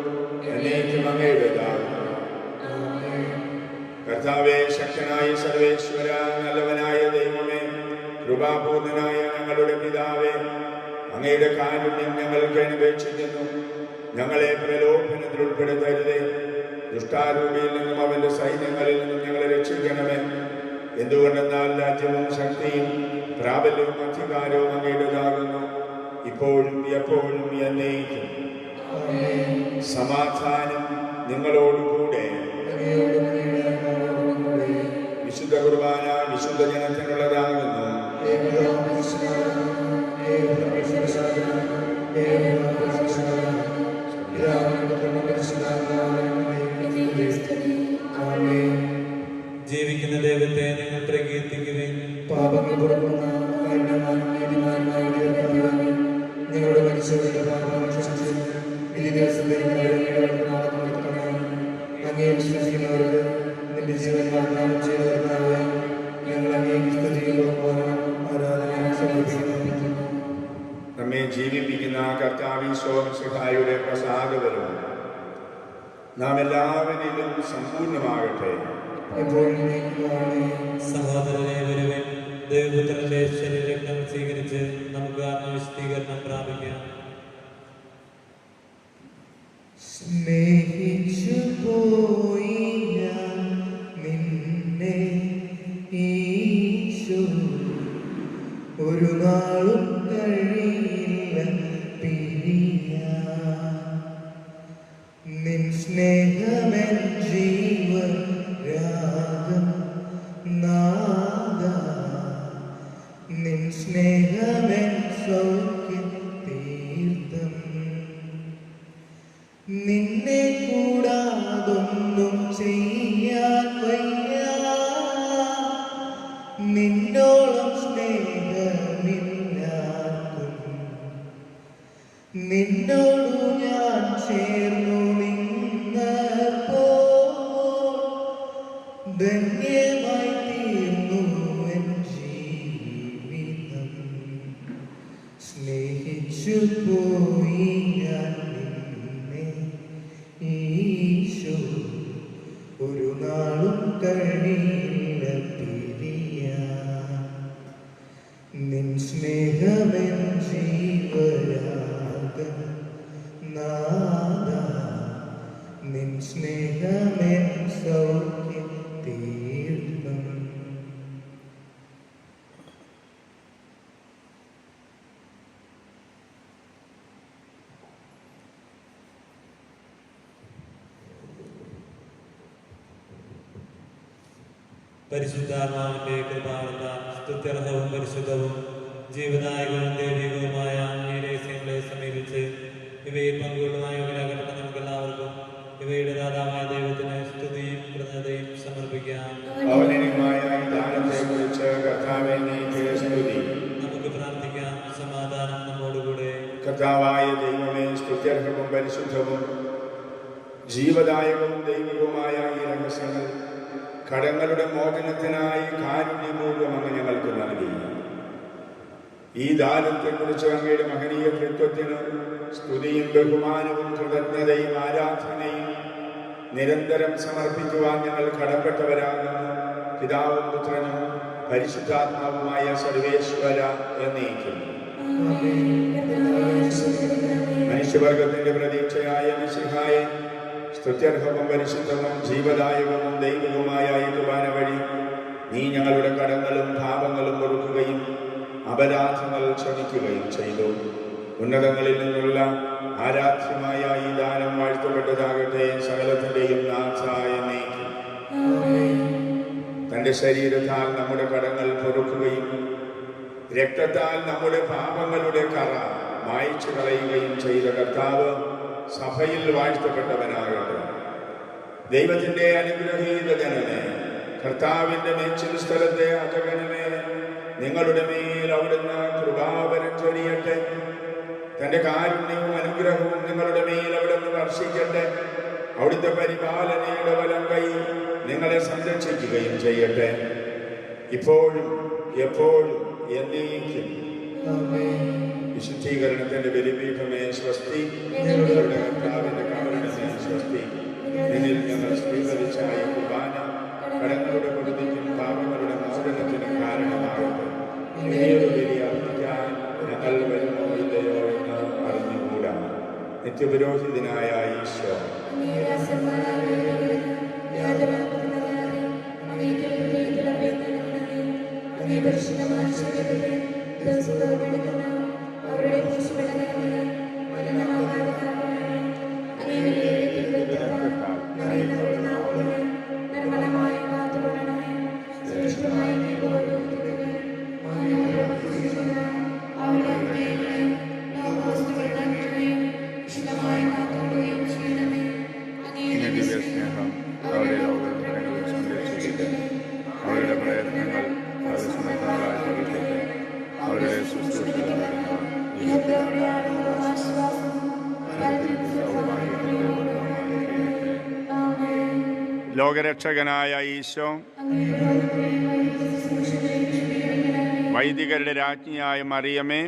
എന്നേക്കും അങ്ങയുടേതാകുന്നു. കർത്താവേ, ശക്തനായ സർവേശ്വര, നല്ലവനായ ദൈവമേ, കൃപാപൂർണനായ ഞങ്ങളുടെ പിതാവേ, അങ്ങയുടെ കാരുണ്യം ഞങ്ങൾക്ക് അപേക്ഷിക്കുന്നു. ഞങ്ങളെ പ്രലോഭനത്തിൽ ഉൾപ്പെടുത്തരുതേ, ദുഷ്ടാരൂപിയിൽ നിന്നും അവന്റെ സൈന്യങ്ങളിൽ നിന്നും ഞങ്ങളെ രക്ഷിക്കണമേ. എന്തുകൊണ്ടെന്നാൽ രാജ്യവും ശക്തിയും പ്രാബല്യവും അധികാരവും അങ്ങയുടേതാകുന്നു, ഇപ്പോഴും എപ്പോഴും എന്നേക്കും. സമാധാനം നിങ്ങളോടുകൂടെ. വിശുദ്ധ കുർബാന വിശുദ്ധ ജനത്തിനുള്ളതാകുന്നു. ജീവിക്കുന്ന ദൈവത്തെ നിങ്ങൾ പ്രകീർത്തിക്കുകയും പാപങ്ങൾ പുറപ്പെടുന്ന ഞങ്ങളുടെ മനുഷ്യരുടെ പാപങ്ങൾ ക്ഷമിച്ച് ഈ ദിവസത്തെ അങ്ങേ വിശ്വസിക്കുന്നവർക്ക് നിന്റെ ജീവൻ വാഗ്ദാനം ചെയ്തവരായ ഞങ്ങൾ അങ്ങേ സ്തുതിയോടെ ആരാധന സമർപ്പിക്കുന്നു. നമ്മെ ജീവിപ്പിക്കുന്ന കർത്താവീശോയുടെ പ്രസാദപരവും നാം എല്ലാവരിലും സമ്പൂർണ്ണമാകട്ടെ. സഹോദരനെ വരുവൻ, ദൈവപുത്രന്റെ ശരീരരക്തം സ്വീകരിച്ച് നമുക്ക് ആത്മവിശുദ്ധീകരണം പ്രാപിക്കാം. സ്നേഹിച്ചു പോയി ഞാൻ നിന്നെ ഈശോ, ഒരു നാളും കഴിയില്ല പിരിയാൻ. നിൻ സ്നേഹമെൻ ജീവരാഗം നാദ, നിൻ സ്നേഹമെൻ സൗഖ്യ തീർത്ഥം. നിന്നെ കൂടാതൊന്നും ചെയ്യാൻ വയ്യ, നിന്നോളം സ്നേഹമില്ലാർക്കും. നിന്നോടു ഞാൻ ചേർന്നു നിന്നപ്പോ ധന്യമായി തീർന്നു എൻ ജീവിതം. സ്നേഹിച്ചു പോയി ഞാൻ നിന്നെ ഈശോ, ഒരു നാളും കഴിയില്ല പിരിയാൻ. നിൻ സ്നേഹമെൻ ജീവരാഗം നാദ, നിൻ സ്നേഹമെൻ സൗഖ്യ തീർത്ഥം. പരിശുദ്ധാത്മാവിന്റെ കൃപാവത്താൽ സ്തുത്യർഹവും പരിശുദ്ധവും ജീവദായകവും ദൈവികവുമായ ഈ രഹസ്യങ്ങളെ സമീപിച്ച് ഇവയിൽ പങ്കുകൊള്ളുവാൻ യോഗ്യരാകപ്പെട്ട നമുക്ക് എല്ലാവർക്കും ഇവയുടെ ദാതാവായ ദൈവത്തിന് സ്തുതിയും കൃതജ്ഞതയും സമർപ്പിക്കാം. അവനിനുമായ ദാനത്തെക്കുറിച്ച് കർത്താവേ നീക്ക് സ്തുതി. നമുക്ക് പ്രാർത്ഥിക്കാം. സമാധാനം നമ്മോടുകൂടെ. കർത്താവായ ദൈവമേ, സ്തുത്യർഹവും പരിശുദ്ധവും ജീവദായകവും ദൈവികവുമായ ഈ രഹസ്യങ്ങൾ കടങ്ങളുടെ മോചനത്തിനായി കാരുണ്യപൂർവ്വം അങ്ങ് ഞങ്ങൾക്ക് നൽകി. ഈ ദാനത്തെക്കുറിച്ച് അങ്ങയുടെ മഹനീയ കൃത്യത്തിന് സ്തുതിയും ബഹുമാനവും കൃതജ്ഞതയും ആരാധനയും നിരന്തരം സമർപ്പിക്കുവാൻ ഞങ്ങൾ കടപ്പെട്ടവരാകുന്നു. പിതാവും പുത്രനും പരിശുദ്ധാത്മാവുമായ സർവേശ്വര എന്നേക്കും. മനുഷ്യവർഗത്തിന്റെ പ്രതീക്ഷയായ മിശിഹായെ, സ്തുത്യർഹവും പരിശുദ്ധവും ജീവദായകവും ദൈവികവുമായ ഈ കുർബാന വഴി നീ ഞങ്ങളുടെ കടങ്ങളും പാപങ്ങളും പൊറുക്കുകയും അപരാധങ്ങൾ ക്ഷമിക്കുകയും ചെയ്തു. ഉന്നതങ്ങളിൽ നിന്നുള്ള ആരാധ്യമായ ഈ ദാനം വാഴ്ത്തപ്പെട്ടതാകട്ടെ. സകലത്തിന്റെയും നാഥായ എന്നേക്കും. തന്റെ ശരീരത്താൽ നമ്മുടെ കടങ്ങൾ പൊറുക്കുകയും രക്തത്താൽ നമ്മുടെ പാപങ്ങളുടെ കറ മായ്ച്ചു കളയുകയും ചെയ്ത കർത്താവ് സഭയിൽ വാഴ്ത്തപ്പെട്ടവനാകട്ടെ. ദൈവത്തിന്റെ അനുഗ്രഹീത ജനമേ, കർത്താവിന്റെ മേച്ചിൽ സ്ഥലത്തെ അജഗണമേ, നിങ്ങളുടെ മേൽ അവിടുന്ന് കൃപാവരം ചൊരിയട്ടെ. തന്റെ കാരുണ്യവും അനുഗ്രഹവും നിങ്ങളുടെ മേൽ അവിടുന്ന് വർഷിക്കട്ടെ. അവിടുത്തെ പരിപാലനയുടെ വലം കൈ നിങ്ങളെ സംരക്ഷിക്കുകയും ചെയ്യട്ടെ, ഇപ്പോഴും എപ്പോഴും എന്നേക്കും. വിശുദ്ധീകരണത്തിന്റെ ബലിപീഠമേ സ്വസ്തി. ഞങ്ങളുടെ കർത്താവിന്റെ കബറിടമേ സ്വസ്തി. നിന്നിൽ ഞങ്ങൾ സ്വീകരിച്ചായ കുർബാന കടങ്ങളുടെ പൊറുതിക്കും പാപങ്ങളുടെ മോചനത്തിനും കാരണമാകട്ടെ. ഇനിയൊരു ബലി അർപ്പിക്കാൻ ഞങ്ങൾ വരുമോ ഇല്ലയോ എന്ന് അറിഞ്ഞുകൂടാ. നിത്യപുരോഹിതനായ ഈശോ, അവരുടെ പ്രയത്നങ്ങൾ അവരുടെ ലോകരക്ഷകനായ ഈശോ, വൈദികരുടെ രാജ്ഞിയായ മറിയമേ,